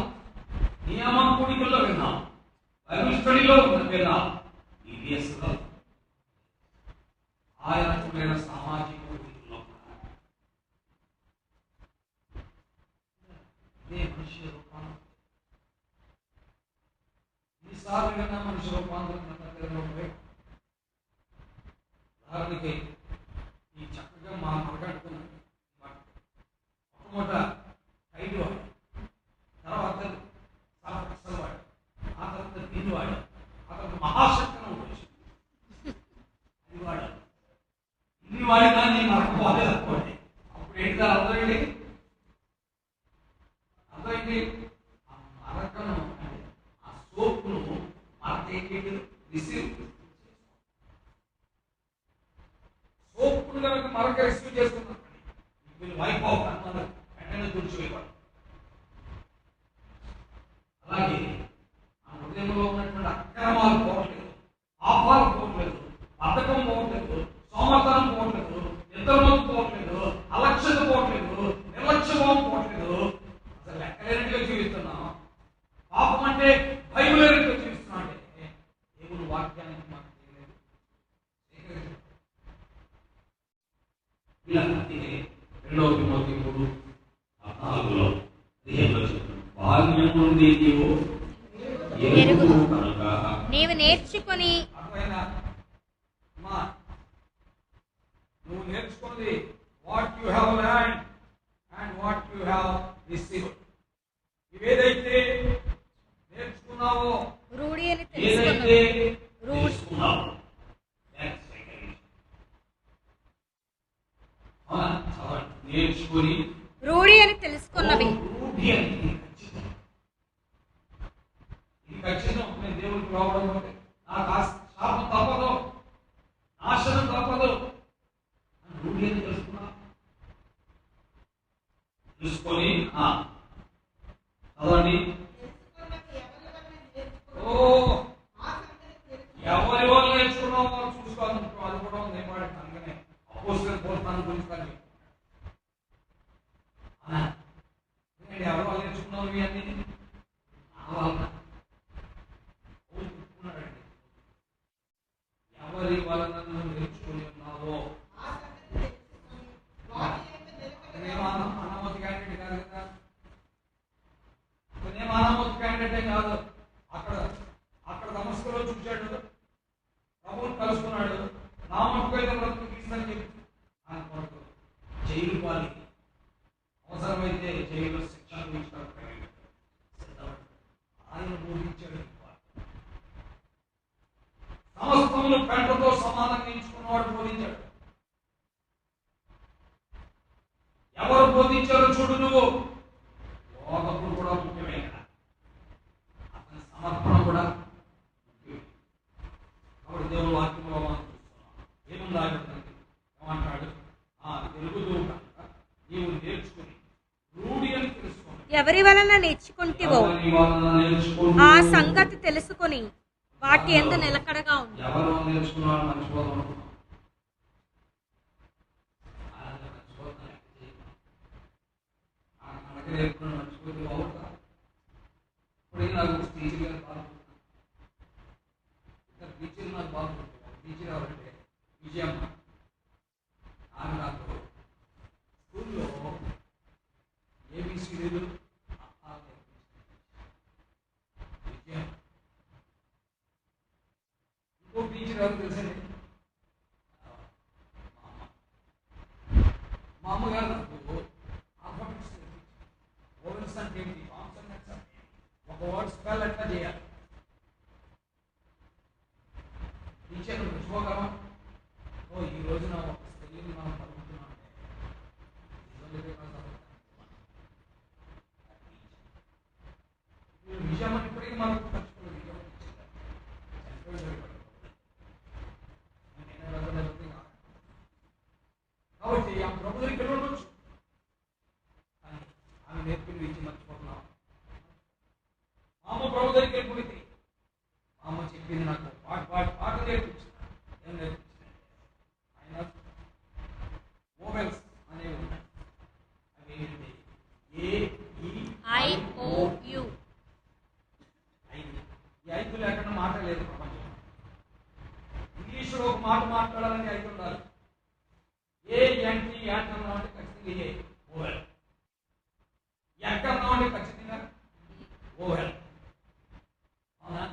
నియమ కూడికల్లో విన్నాం, బైబిల్ స్టడీలో విన్నాం. ఈవీఎస్లో ఆయన రకమైన సామాజిక కూడికల్లో ఇదే మనిషి రూపాంతరం. ఈసారి విన్నా మనిషి రూపాంతరం ఉదాహరణకి ఈ చక్కగా మా మాట్లాడుకున్నాం. మొట్టమొదట 5 వాడు, తర్వాత సలఫక్సల్ వాడు, ఆ తర్వాత దీని వాడు, ఆ తర్వాత మహాశక్తిని వచ్చి ఇది వాడు. ఇన్ని వాడి దాన్ని మనకు బాగాలేదు అనుకోండి. అప్పుడు ఏంటి దాని అర్థం ఏంటి? అర్థం ఏంటి? ఆ మరకను అంటే ఆ సోపును మరక ఏంటి? రిసీవ్. సోపును కనుక మరక రిసీవ్ చేసుకున్నాం వీళ్ళు వైప్ అవుట్ అన్నారు, వెంటనే తుడిచివేయబడు. అలాగే ఆ హృదయంలో ఉన్నటువంటి అక్రమాలు పోవట్లేదు, పాపాలు పోవట్లేదు, బద్ధకం పోవట్లేదు, సోమతనం పోవట్లేదు, నిద్రమోపు పోవట్లేదు, అలక్ష్యత పోవట్లేదు, నిర్లక్ష్యభావం పోవట్లేదు. అసలు లెక్కలేనట్టుగా జీవిస్తున్నాం. పాపం అంటే భయం లేనట్టుగా జీవిస్తున్నాం. అంటే దేవుని వాక్యానికి మాకు తెలియలేదు. ఇలా 2వ తిమోతి 3:14 దేవుడు చెప్తున్నాడు, బాల్యం నుండి నీవు ఎరుగుదు కనుక నీవు నేర్చుకొని నువ్వు నేర్చుకున్నది what you have learned and what you have received. ఇవేదైతే నేర్చుకున్నావో, రూఢి అని ఏదైతే రూఢి తెలుసుకున్నావో నేర్చుకుని రూఢి అని తెలుసుకున్నవి. రూఢి అని ఇది ఖచ్చితం. నేను దేవుడికి రావడం అంటే నాకు శాపం తప్పదు, నాశనం తప్పదు. రూఢి అని తెలుసుకున్నా, తెలుసుకొని చదవండి. ఎవరి వల్ల నేర్చుకున్నావు వాళ్ళు చూసుకోవాలి. అది కూడా ఉంది. అందుకనే అపోస్తలుల పోతాను గురించి ఎవరి వాళ్ళు నేర్చుకున్నావు ఇవన్నీ ఎవరి వలన నువ్వు నేర్చుకుని ఉన్నావో. అనామతి క్యాండిడేట్ కాదు కదా, నేను అనామతి క్యాండిడేటే కాదు. అక్కడ దమస్కులో చూశాడు, ప్రభువుని కలుసుకున్నాడు, నా మట్టుకైతే బ్రతుకు తీసుకొని చెప్పి ఆయన కొరకు జైలు పాలి, అవసరమైతే జైలు శిక్షణ ఆయన బోధించాడు. సమస్తములు పెంటతో సమానంగా ఎంచుకున్నవాడు బోధించాడు. ఎవరు బోధించారో చూడు నువ్వు. బోధకుడు కూడా ముఖ్యమే కదా, అతని సమర్పణ కూడా ముఖ్యమే. కాబట్టి దేవుడు వాక్యంలో మనం చూస్తున్నాం. ఏముంది రాయబడుతుంది, ఏమంటాడు? తెలుగుతూ కనుక నీవు నేర్చుకుని రూఢి అని తెలుసుకోండి. ఎవరి వలన నేర్చుకుంటివో ఆ సంగతి తెలుసుకొని వాటి యందు నిలకడగా ఉంది. ఎవరు నేర్చుకున్నారో మర్చిపోతాం. నేర్చుకుని మర్చిపోతే బాగుంటుందా? ఇప్పుడు నాకు టీచర్ గారు బాగుంటుంది, టీచర్ నాకు బాగుంటుంది. టీచర్ ఎవరంటే విజయమ్మ. ఆమె నాకు స్కూల్లో ఏబిసిడీలు విజయమ్మ. ఇంకో టీచర్ ఎవరు తెలుసండి? మా అమ్మగారు నాకు ఆల్ఫాబెట్స్ ఓవెల్స్ అంటే ఏంటి, కాన్సనెంట్స్ అంటే ఒక వర్డ్ స్పెల్ ఎట్లా చేయాలి. టీచర్ మర్చిపోగలమా? ఈ రోజున ఒక స్పెల్లింగ్ మనం చదువుతున్నాం అంటే విషయం ఇప్పటికీ మనకు మర్చిపోలేదు. కాబట్టి ఆ ప్రభు దగ్గర ఉండొచ్చు, కానీ ఆమె నేర్పిన విద్య మర్చిపోతున్నాం. మా అమ్మ ప్రభు దగ్గరికి వెళ్ళిపోయింది. మా అమ్మ చెప్పింది నాకు పాట నేర్పించింది. ఏం నేర్పించింది? ఆయన ఓవెల్స్ అనేవి ఉన్నాయి. అవి ఏంటి? AEIOU. ఈ 5 లేకుండా మాట లేదు ప్రపంచంలో. ఇంగ్లీష్లో ఒక మాట మాట్లాడాలని 5 ఉండాలి. ANT యాంట్ అన్నాం అంటే ఖచ్చితంగా ఓవెల్. ఎగ్ అన్నాం అంటే ఖచ్చితంగా ఓవెల్. అవునా?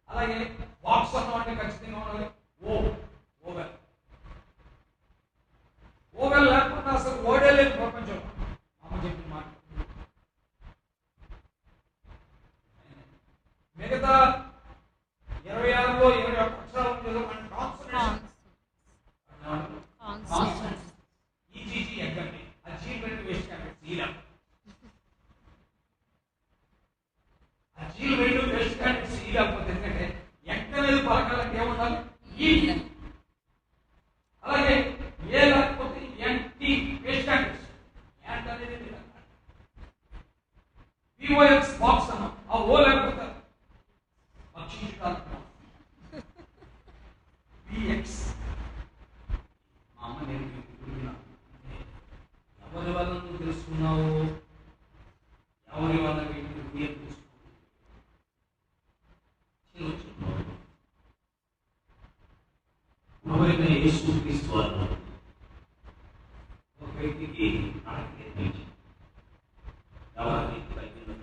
అలాగే బాక్స్ అన్నాం అంటే ఖచ్చితంగా ఉండాలి ఓవెల్. ఓవెల్ లేకుండా అసలు ఓడే లేదు ప్రపంచంలో. అమ్మ చెప్పిన మాట. మిగతా 26లో 21 అక్షరాలు చదవమని కాన్సనెంట్స్. ఈజీజీ ఎగ్గండి, అచీవ్మెంట్ వేస్ట్ అంటే సీలం. అచీవ్మెంట్ వేస్ట్ అంటే సీలం. ఎందుకంటే ఎక్కలేదు పలకాలంటే ఏముండాలి? ఈ. అలాగే ఏ లేకపోతే ఎన్టీ వేస్ట్ అంటే యాంట్ అనేది పిఓఎక్స్ బాక్స్ అన్నాం. ఆ ఓ లేకపోతే పక్షించుకోవాలి. పిఎక్స్. మా అమ్మ నేను ఎవరి వల్ల నువ్వు తెలుసుకున్నావు, ఎవరి వల్ల వీటిని తెలుసుకున్నావు. ఎవరైనా యేసుక్రీస్తు వారు ఒక వ్యక్తికి నడక నేర్పించి ఎవరిని బైబిల్లో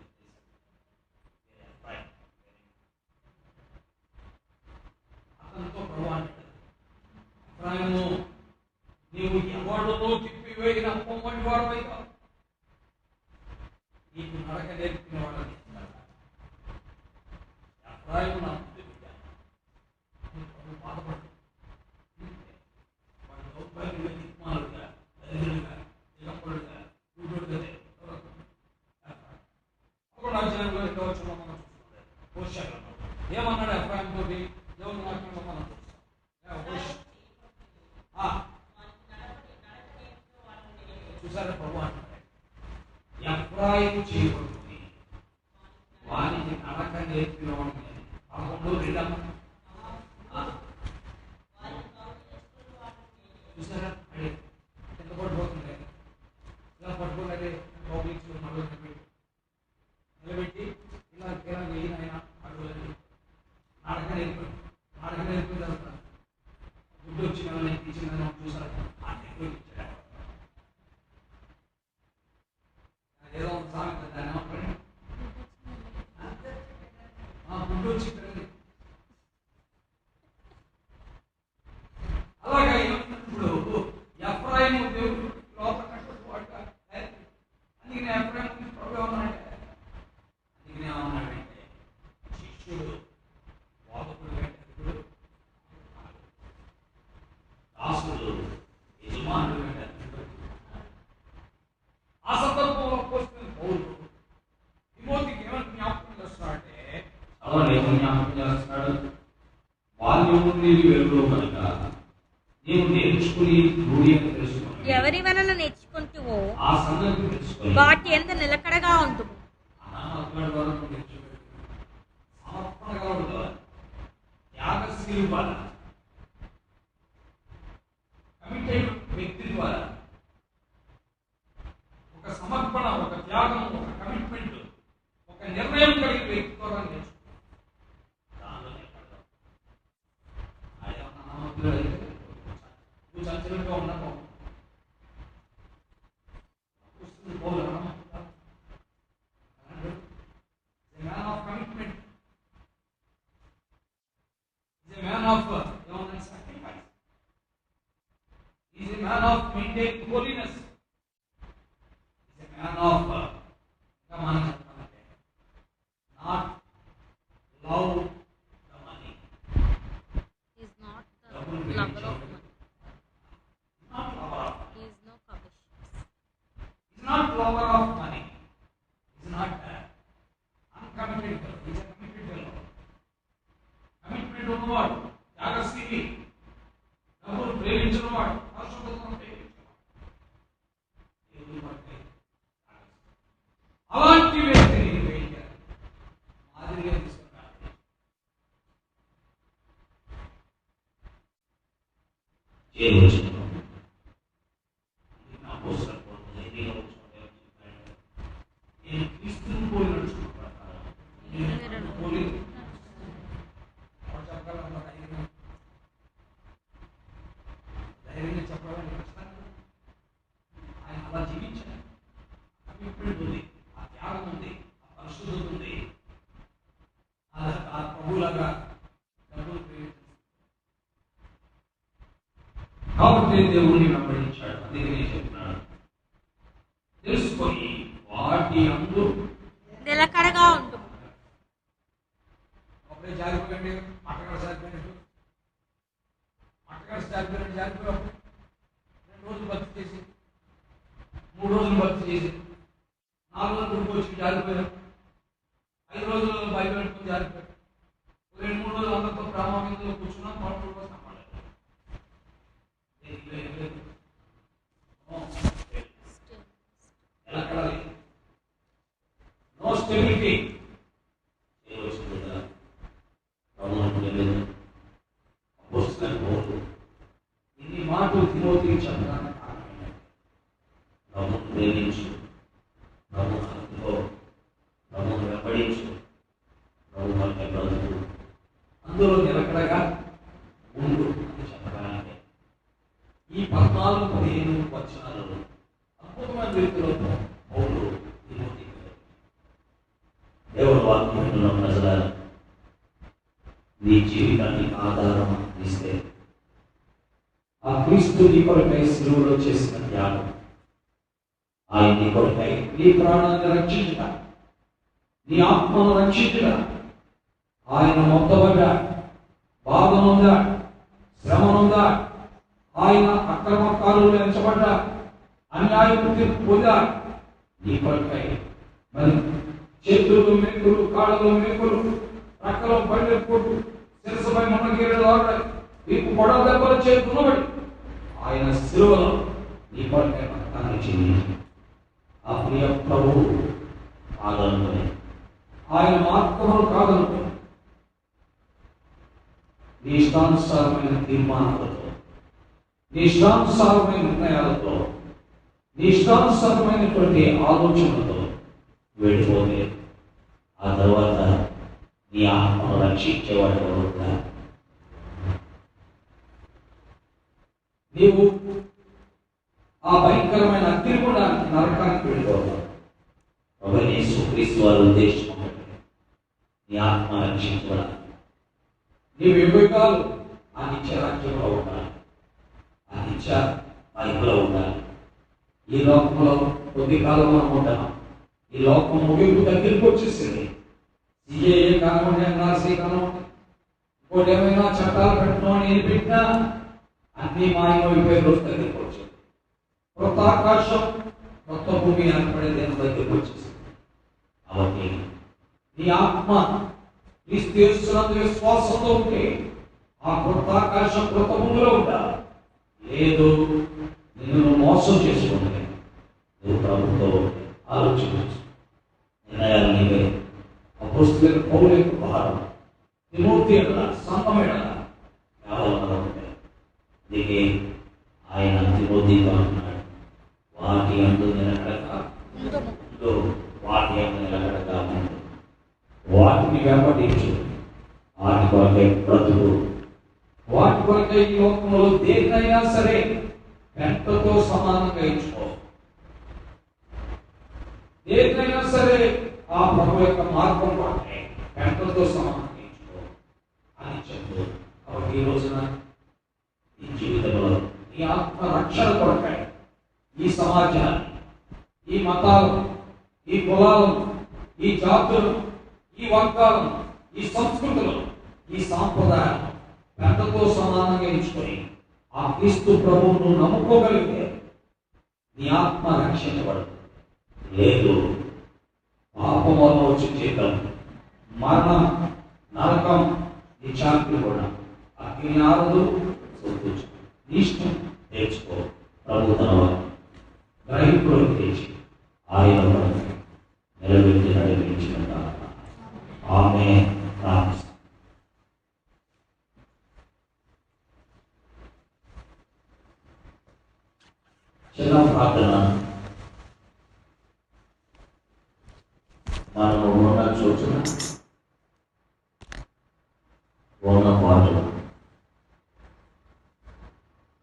అతనితో ప్రభు అంటాడు, ఎఫ్రాయిము నీవు ఎవరితో తిప్పివేయిన అప్పం వంటి వాడవైతే నీకు నడక నేర్పిన వాడని ఎఫ్రాయిము నా ముందు పెట్టాను. ప్రభు బాధపడు. వాడు దౌర్భాగ్యుడిగా, దిక్మాలుడుగా, దరిద్రుడిగా, దిగంబరుడిగా, కూతురుడిగా అప్పుడు రాజ్యాంగంలో ఎంతవచ్చులో మనం చూస్తున్నాం. పోషకులు ఏమన్నాడు ఎఫ్రాయిం తోటి? దేవుని వాక్యంలో మనం చూస్తాం. చూసారా ప్రభు అంటారు, ఎఫ్రాయిము చేయబడుతుంది వారికి నడక నేర్పిన వాడిని. అప్పుడు రెండమ్మ చూసారా అడే ఎంత పడిపోతుంది. ఇలా పట్టుకోలేదే పబ్లిక్ మళ్ళీ నిలబెట్టి ఇలా ఇలా వెయ్యి ఆయన అడుగులని నడక నేర్పాడు. నడక నేర్పిన తర్వాత గుడ్డు వచ్చి మనల్ని తీసిందని చూసారు. ఆ టెక్నిక్ ఇచ్చాడు. ఏదో సామెత దాన్ని ఏమంటారు? గుడ్డు వచ్చి అలాగా ఏమన్నప్పుడు ఎఫ్రాయిము దేవుడు లోపల అందుకని ఎఫ్రాయిము జ్ఞాపకం చేస్తున్నాడు. బాల్యం నుండి వెలుగులో కనుక నీవు నేర్చుకుని రూఢి అని తెలుసుకుని ఎవరి వలన నేర్చుకుంటువో ఆ సంగతి తెలుసుకుని వాటి యందు నిలకడగా ఉంటుము. అనాత్మడి ద్వారా నువ్వు నేర్చుకోవాలి. సమర్పణగా ఉండాలి. త్యాగశీలి ద్వారా, కమిటెడ్ వ్యక్తి ద్వారా, ఒక సమర్పణ, ఒక త్యాగం, ఒక కమిట్మెంట్, ఒక నిర్ణయం కలిగిన వ్యక్తి ద్వారా నేర్చుకోవాలి. నువ్వు చంచలంగా ఉన్నావు, man of commitment. He is a man of sacrifice. He is a man of maintaining holiness. He is a man of not love the money. He is not the lover of money. Not lover of money. He is no covetous. He is not lover of money. He is not uncommitted fellow. He is a committed fellow. Commitment ఉన్నవాడు, త్యాగశీలి, డబ్బును ప్రేమించినవాడు, పరిశుద్ధతను ప్రేమించినవాడు. అలాంటి వ్యక్తిని మాదిరిగా తీసుకున్నాడు. నేను క్రీస్తుని పోలి నడుచుకుంటాను. నేను పోలి చెప్పగలను. ధైర్యంగా చెప్పాలని ఆయన అలా జీవించాడు. కమిట్మెంట్ ఉంది, ఆ త్యాగం ఉంది, ఆ పరిశుద్ధత ఉంది. ఆ ప్రభులాగా డబ్బులు ప్రేమించాడు. కాబట్టి దేవుడిని వెంబడించాడు. అందుకే నేను చెప్తున్నాను, తెలుసుకొని వాటి అందు నిలకడగా ఉండు. అప్పుడే జారిపోయండి, మట్టగడ జారిపోయినట్టు, మట్టగడ జారిపోయినట్టు జారిపోయినప్పుడు 2 రోజులు భక్తి చేసి, 3 రోజులు భక్తి చేసి, 4 రోజులు గుడికి జారిపోయారు, 5 రోజులు బయట పెట్టుకుని జారిపోయారు, 2-3 రోజులు అందరితో ప్రామాణికంలో కూర్చున్నాం, 3 రోజులు సంపాదన. ఎలా కడాలి? No stability. ఇన్ని మాటలు తిమోతికి చెప్పడానికి కారణం ప్రభువును ప్రేమించు, ప్రభువును హక్కుతో, ప్రభువును వెంబడించు, ప్రభు మనకి బ్రతుకు, అందులో నిలకడగా ఉండు అని చెప్పడానికి ఈ 14-15 వచనాలు అద్భుతమైన రీతిలో పౌలు తిమోతికి దేవుడు వాక్యంలో ప్రజలారా, నీ జీవితానికి ఆధారం ఇస్తే ఆ క్రీస్తు నీ కొరకై శిలువలో చేసిన త్యాగం, ఆయన నీ కొరకై నీ ప్రాణాన్ని రక్షించుట, నీ ఆత్మను రక్షించుట, ఆయన మొత్తబడ్డా, బాధనుందా, శ్రమనుందా, ఆయన అక్రమకారులు ఎంచబడ్డా, అన్యాయపు తీర్పు పొందా, నీ కొరకై మరి చేతులు మేకులు, కాళ్ళలో మేకులు, రక్కలో బండి కొట్టు, శిరసపై మొన్నగీరలు ఆడాయి, వీపు పొడవ దెబ్బలు చేతున్నబడి ఆయన శిలువలో నీ కొరకై రక్తాన్ని చెందించి ఆ ప్రియ ప్రభువు కాదనుకుని, ఆయన మార్గములు కాదనుకుని, నీ ఇష్టానుసారమైన తీర్మానాలతో, నీ ఇష్టానుసారమైన నిర్ణయాలతో, నీ ఇష్టానుసారమైనటువంటి ఆలోచనలతో వెళ్ళిపోతే ఆ తర్వాత నీ ఆత్మను రక్షించేవాడు ఎవరుందా? నీవు ఆ భయంకరమైన అగ్నిగుండానికి, నరకానికి వెళ్ళిపోతావు. ఒకరి యేసుక్రీస్తు వారి ఉద్దేశం నీ ఆత్మ రక్షించబడాలి. నీవు యుగాలు ఆ నిత్య రాజ్యంలో ఉండాలి, ఆ నిత్య మహిమలో ఉండాలి. ఈ లోకంలో కొద్ది కాలం మనం ఉంటాం. ఈ లోకం ముగింపు దగ్గరికి వచ్చేసింది. సిఏఏ కానివ్వండి, ఎన్ఆర్సీ కానివ్వండి, ఇంకోటి ఏమైనా చట్టాలు పెట్టడం నేను పెట్టినా అన్ని మాయమైపోయే రోజు దగ్గరికి వచ్చింది. కొత్త ఆకాశం, కొత్త భూమి ఏర్పడే దేని దగ్గరికి వచ్చేసింది. కాబట్టి నీ ఆత్మ, క్రీస్తు యేసునందు విశ్వాసంతో ఉంటే ఆ కొత్త ఆకాశం కొత్త భూమిలో ఉంటారు. లేదు నిన్ను మోసం చేసుకుంటే నువ్వు ప్రభుత్వం ఆలోచించు. నిర్ణయాలు నీవే. అపోస్తలుడైన పౌలు యొక్క భారం తిమోతి ఎడల సంఘం ఎడల కేవలంగా ఉంటాయి. అందుకే ఆయన తిమోతితో అంటున్నాడు, వాటి అందు నిలకడగా ఉండు, వాటి అందు నిలకడగా ఉండు, వాటిని వెంబడించు, వాటి కొరకై బ్రతుకు, వాటి కొరకై ఈ లోకంలో దేన్నైనా సరే పెంటతో సమానంగా ఇచ్చుకో. దేన్నైనా సరే ఆ ప్రభు యొక్క మార్గం కొరకై పెంటతో సమానంగా ఇచ్చుకో అని చెప్పు. కాబట్టి ఈ రోజున ఈ జీవితంలో ఈ ఆత్మ రక్షణ కొరకై ఈ సమాజాన్ని, ఈ మతాలను, ఈ కులాలను, ఈ జాతులను, ఈ వర్గాలను, ఈ సంస్కృతులను, ఈ సాంప్రదాయాలను పెద్దతో సమానంగా ఎంచుకొని ఆ క్రీస్తు ప్రభువును నమ్ముకోగలిగితే నీ ఆత్మ రక్షించబడదు. లేదు పాపం వల్ల వచ్చే జీతం మరణం, నరకం, నీ చాకరీ కూడా అగ్ని ఆరదు. నీ ఇష్టం నేర్చుకో. ప్రభు తన గ్రహింపులను తెచ్చి ఆయన నిలబెట్టి నడిపించిన ఆమె ప్రార్థిస్తాం. చిన్న ప్రార్థన. మనము ఉన్న చోటున ఉన్న పాటు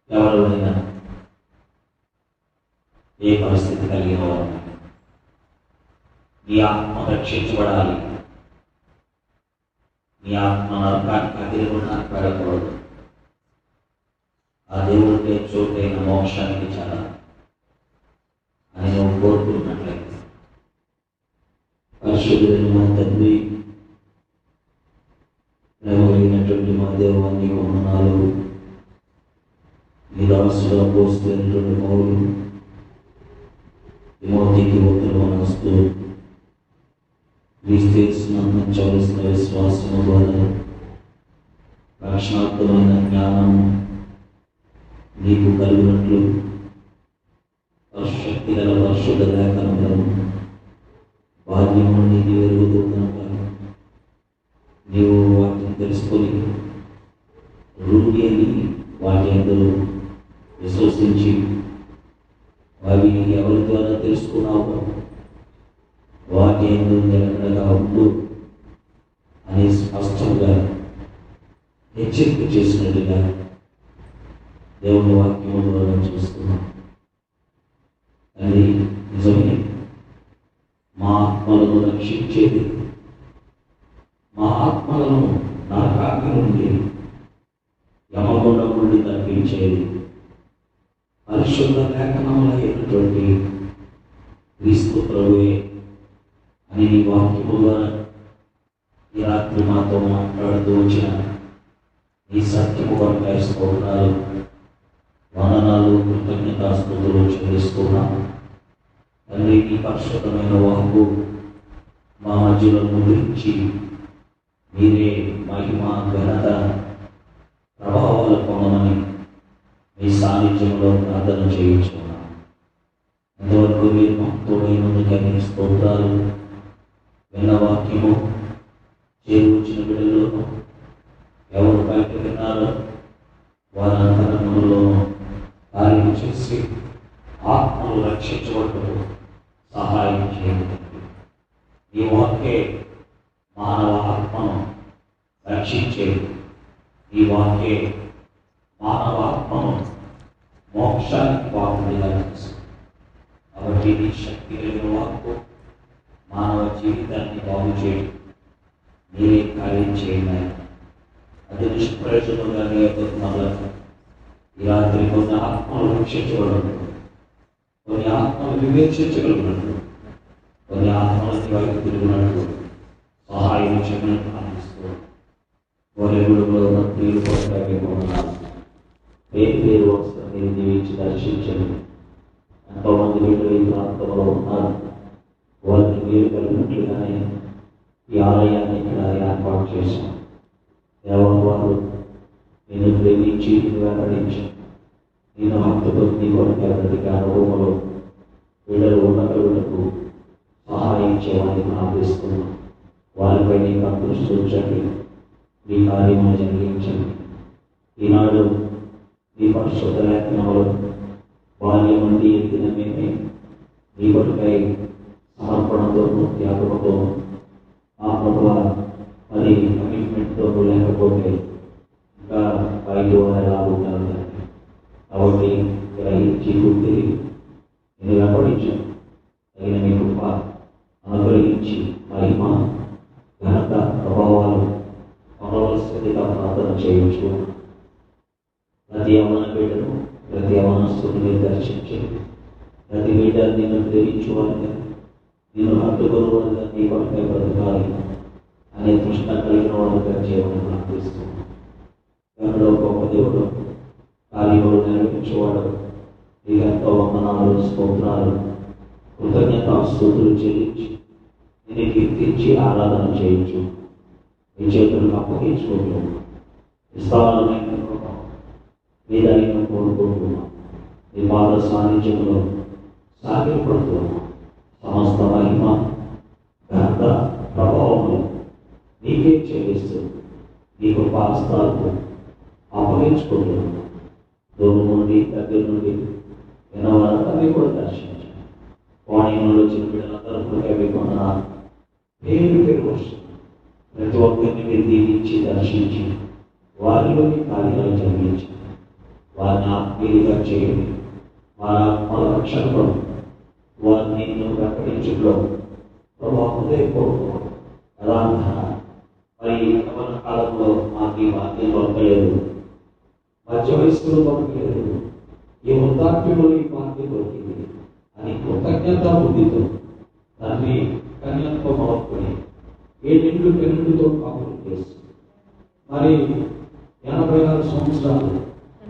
ఎవరైనా ఏ పరిస్థితి కలిగిన వారు నీ ఆత్మ రక్షించబడాలి, నీ ఆత్మ నరకానికి అదిరిగుండానికి వెళ్ళకూడదు, ఆ దేవుడికి చోటైన మోక్షానికి చాలా అని నువ్వు కోరుకుంటున్నట్లయితే పరిశుద్ధులైన మా తండ్రి, ప్రేమైనటువంటి మా దేవాన్ని వందనాలు. నీ దాసుగా పోస్తున్నటువంటి పౌలు తిమోతికి ఉత్తరం రాస్తూ క్రీస్తు నమ్మవలసిన విశ్వాసము ద్వారా రక్షణాత్మకమైన జ్ఞానం నీకు కలిగినట్లు శక్తి గల పరిశుద్ధ లేఖనములను బాధ్యము నీకు ఎరుగుతూ కనుక నీవు వాటిని తెలుసుకొని రూఢి అని వాటి అందరూ విశ్వసించి వాటిని ఎవరి ద్వారా తెలుసుకున్నావో వాటి అందరూ నిలకడగా ఉండు అని స్పష్టంగా హెచ్చరిక చేసినట్టుగా దేవుని వాక్యము ద్వారా చూస్తున్నాం. అది నిజమే, మా ఆత్మలను రక్షించేది, మా ఆత్మలను నరకాగ్ని నుండి యమగుండం నుండి తప్పించేది పరిశుద్ధ లేఖనముల అయినటువంటి క్రీస్తు ప్రభువే అని నీ వాక్యము ద్వారా ఈ రాత్రి మాతో మాట్లాడుతూ వచ్చిన ఈ సత్యము కొరకై స్తోత్రాలు, వందనాలు, కృతజ్ఞతాస్తుతులు చెల్లిస్తున్నాము. తండ్రి, నీ పరిశుద్ధమైన వాక్కు మా మధ్యలో ముద్రించి మీరే మహిమ, ఘనత, ప్రభావాలు పొందమని మీ సాన్నిధ్యంలో ప్రార్థన చేయించుకున్నాం. ఇంతవరకు మీరు తోడైనందుకని స్తోత్రాలు. విన్న వాక్యము చేరువచ్చిన బిడ్డల్లో ఎవరు బయట విన్నారో వారి అంతరంగంలోనూ కార్యం చేసి ఆత్మను రక్షించబడుటకు సహాయం చేయండి. ఈ వాక్యే మానవ ఆత్మను రక్షించేది. ఈ వాక్యే మానవ ఆత్మను మోక్షానికి పాత్రగా చేస్తుంది. కాబట్టి ఈ శక్తి కలిగిన వాక్కు మానవ జీవితాన్ని బాగు చేయడం మీరే కార్యం చేయండి. అది నిష్ప్రయోజనంగా నేర్పుతున్నారు. ఈ రాత్రి కొన్ని ఆత్మలు రక్షించబడదు, కొన్ని ఆత్మలు వివేచించగలిగినట్లు, కొన్ని ఆత్మలకి వైపు తిరుగునట్లు సహాయం చేయమని ప్రార్థిస్తూ గొర్రెగూడెంలో ఉన్న ప్రియులు కొనసాగిపోతున్నారు. పేరు పేరు ఒకసారి మీరు దీవించి దర్శించండి. ఎంతోమంది వీళ్ళు ఈ ప్రాంతంలో ఉన్నారు. వారిని మీరు కలిగినట్లుగానే ఈ ఆలయాన్ని ఇక్కడ ఏర్పాటు చేశాం. దేవా వారు నేను ప్రేమించి నేను వెంబడించి నేను హక్కుతో నీ కొరకే బ్రతికే అనుభవంలో వీళ్ళలో ఉన్నతలకు సహాయం చేయమని ప్రార్థిస్తున్నాం. వారిపై నీ కృప ఉంచండి, నీ కార్యము జరిగించండి. ఈనాడు నీ పరిశుద్ధ లేఖనంలో బాల్యం నుండి ఎత్తిన మేమే నీ కొరకై సమర్పణతో త్యాగంతో ఆత్మత్వ మరి కమిట్మెంట్తో లేకపోతే ఇంకా బయట ఎలా ఉంటారు. కాబట్టి గ్రహించి గుర్తి నేను వెంబడించాను. తగిన మీ కృప అనుగ్రహించి మహిమ ఘనత ప్రభావాలు పొందవలసిందిగా ప్రార్థన చేయవచ్చు. ప్రతి యవన బిడ్డను ప్రతి యవనస్తుని దర్శించి ప్రతి బిడ్డ నిన్ను ప్రేమించువారిగా నిన్ను హత్తుకొనువారిగా నీ కొరకై బ్రతకాలి అనే తృష్ణ కలిగిన వారిగా చేయమని ప్రార్థిస్తున్నాను. గనులో గొప్ప దేవుడు కార్యములు నెరవేర్చేవాడు. నీకు ఎంతో వందనాలు, స్తోత్రాలు, కృతజ్ఞతాస్తుతులు చెల్లించి నేను కీర్తించి ఆరాధన చేయించు మీ చేతులకు అప్పగించుకుంటున్నాను. విస్తారమైన మీ దైవం కోరుకుంటున్నాం. మీ పాద సాన్నిధ్యంలో సాగిపడుతున్నాం. సమస్త మహిమ ఘనత ప్రభావములు నీకే చెల్లిస్తూ నీ కృపాస్తాలకు అప్పగించుకుంటున్నాం. దూరం నుండి దగ్గర నుండి వినవారందరినీ కూడా దర్శించండి. వాణిలో వచ్చిన బిడ్డలందరూ కూడా వికొన్న పేరు పేరు వస్తుంది. ప్రతి ఒక్కరిని మీరు దీవించి దర్శించి వారిలో మీ కార్యాలు జరిగించి వారిని ఆత్మీయులుగా చేయండి. వారి ఆత్మల రక్షణలో వారిని నిన్ను వెంబడించడంలో ప్రభావం కోరుకోవడం ఎలా మరి యవ్వన కాలంలో మాకు ఈ వాక్యం దొరకలేదు, మధ్య వయస్సులో దొరకలేదు, ఈ వృద్ధాప్యంలో ఈ వాక్యం దొరికింది అని కృతజ్ఞత బుద్ధితో దాన్ని కన్యతో మొదలుకొని 7 పెన్నులతో కాపులు చేసి మరి 86 సంవత్సరాలు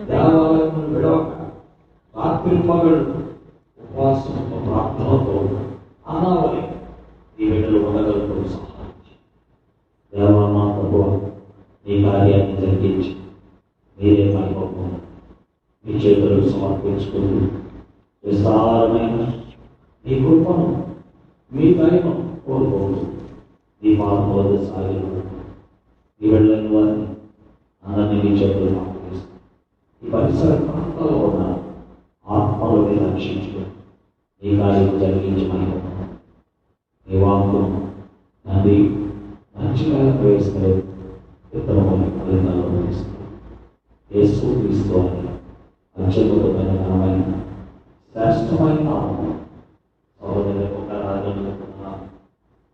దేవాలయం విడవక రాత్రి పగలు ఉపవాసంతో ప్రార్థనతో అనావలి ఈ బిడ్డలు ఉండగలతో సహాయించి దేవామాతకు ఈ కార్యాన్ని జరిగించి మీరే మహిమకు మీ చేతులకు సమర్పించుకుంటూ విస్తారమైన మీ కృపను మీ దైవం కోరుకోవచ్చు. ఈ పాపం వద్ద సాగిన ఈ వెళ్ళని వారిని అందరినీ మీ చేతులు మాట్లాడిస్తారు. ఈ పరిసర ప్రాంతాల్లో ఉన్న ఆత్మలు మీరు రక్షించుకొని ఈ కార్యం జరిగించి మహిమ ఈ వాక్కును నంది మంచిగా ప్రవేశిస్తారు. ఉత్తమమైన ఫలితాలు అందిస్తారు. యేసు క్రీస్తు అని అత్యద్భుతమైన ఘనమైన శ్రేష్టమైన నామమున సహోదరులకు రాజులకు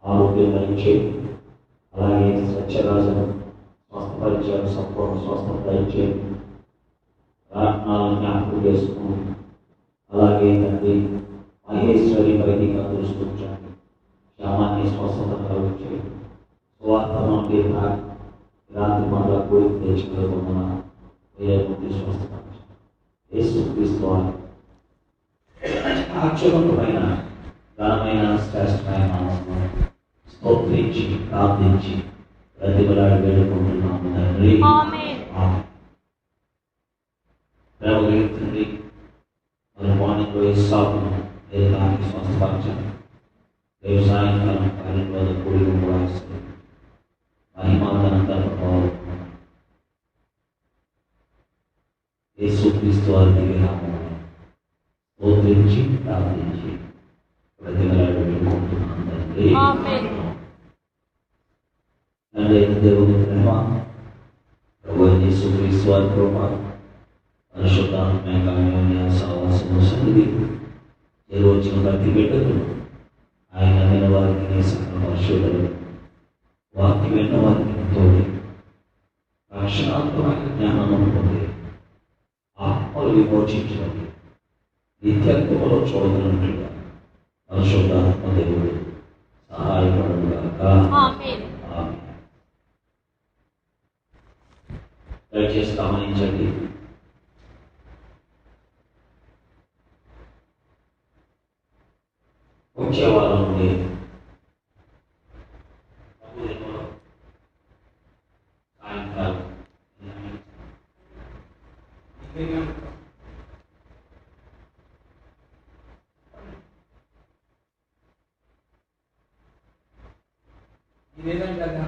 ఆరోగ్యం దయచేయండి. అలాగే స్వచ్ఛరాజను స్వస్థపరిచారు, సంపూర్ణ స్వస్థత దయచేయండి. ప్రార్థనలను జ్ఞాపకం చేసుకుని అలాగే తండ్రి మహేశ్వరి వైదిక దృష్టించండి. క్షేమాన్ని స్వస్థత కలిగించేయండి. స్వార్థను రాత్రి మళ్ళా కూడి తెచ్చుకోకుండా మీరే ముందు స్వస్థపరచండి. యేసు క్రీస్తు అత్యున్నతమైన ఘనమైన శ్రేష్టమైన నామమున స్తోత్రించి ప్రార్థించి ప్రతిబలాడి వేడుకుంటున్నాము తండ్రి. తండ్రి మన మార్నింగ్ సాగును దానికి స్వస్థపరచండి. రేపు సాయంకాలం కార్యంలో కూడి కూడా మహిమానంత ప్రభావం యేసుక్రీస్తు వారి నామమున స్తోత్రించి ప్రార్థించి ప్రతిబలాడి వేడుకుంటున్నాము తండ్రి. దేవుని ప్రేమ, ప్రభు యేసుక్రీస్తు వారి కృప, పరిశుద్ధాత్మ సహవాసము సన్నిధి వచ్చిన ప్రతి బిడ్డకు ఆయన విన్న వారికి సకల పరిశుద్ధులు వాక్యం విన్న వారికి తోడి రక్షణాత్మకమైన జ్ఞానం పొంది ఆత్మలు విమోచించడానికి నిత్యత్వములో చూడగలిగినట్లుగా పరిశుద్ధాత్మ దేవుడు సహాయపడుగాక. దయచేసి గమనించండి. వచ్చే వారం నుండి ఇదేదంటే అది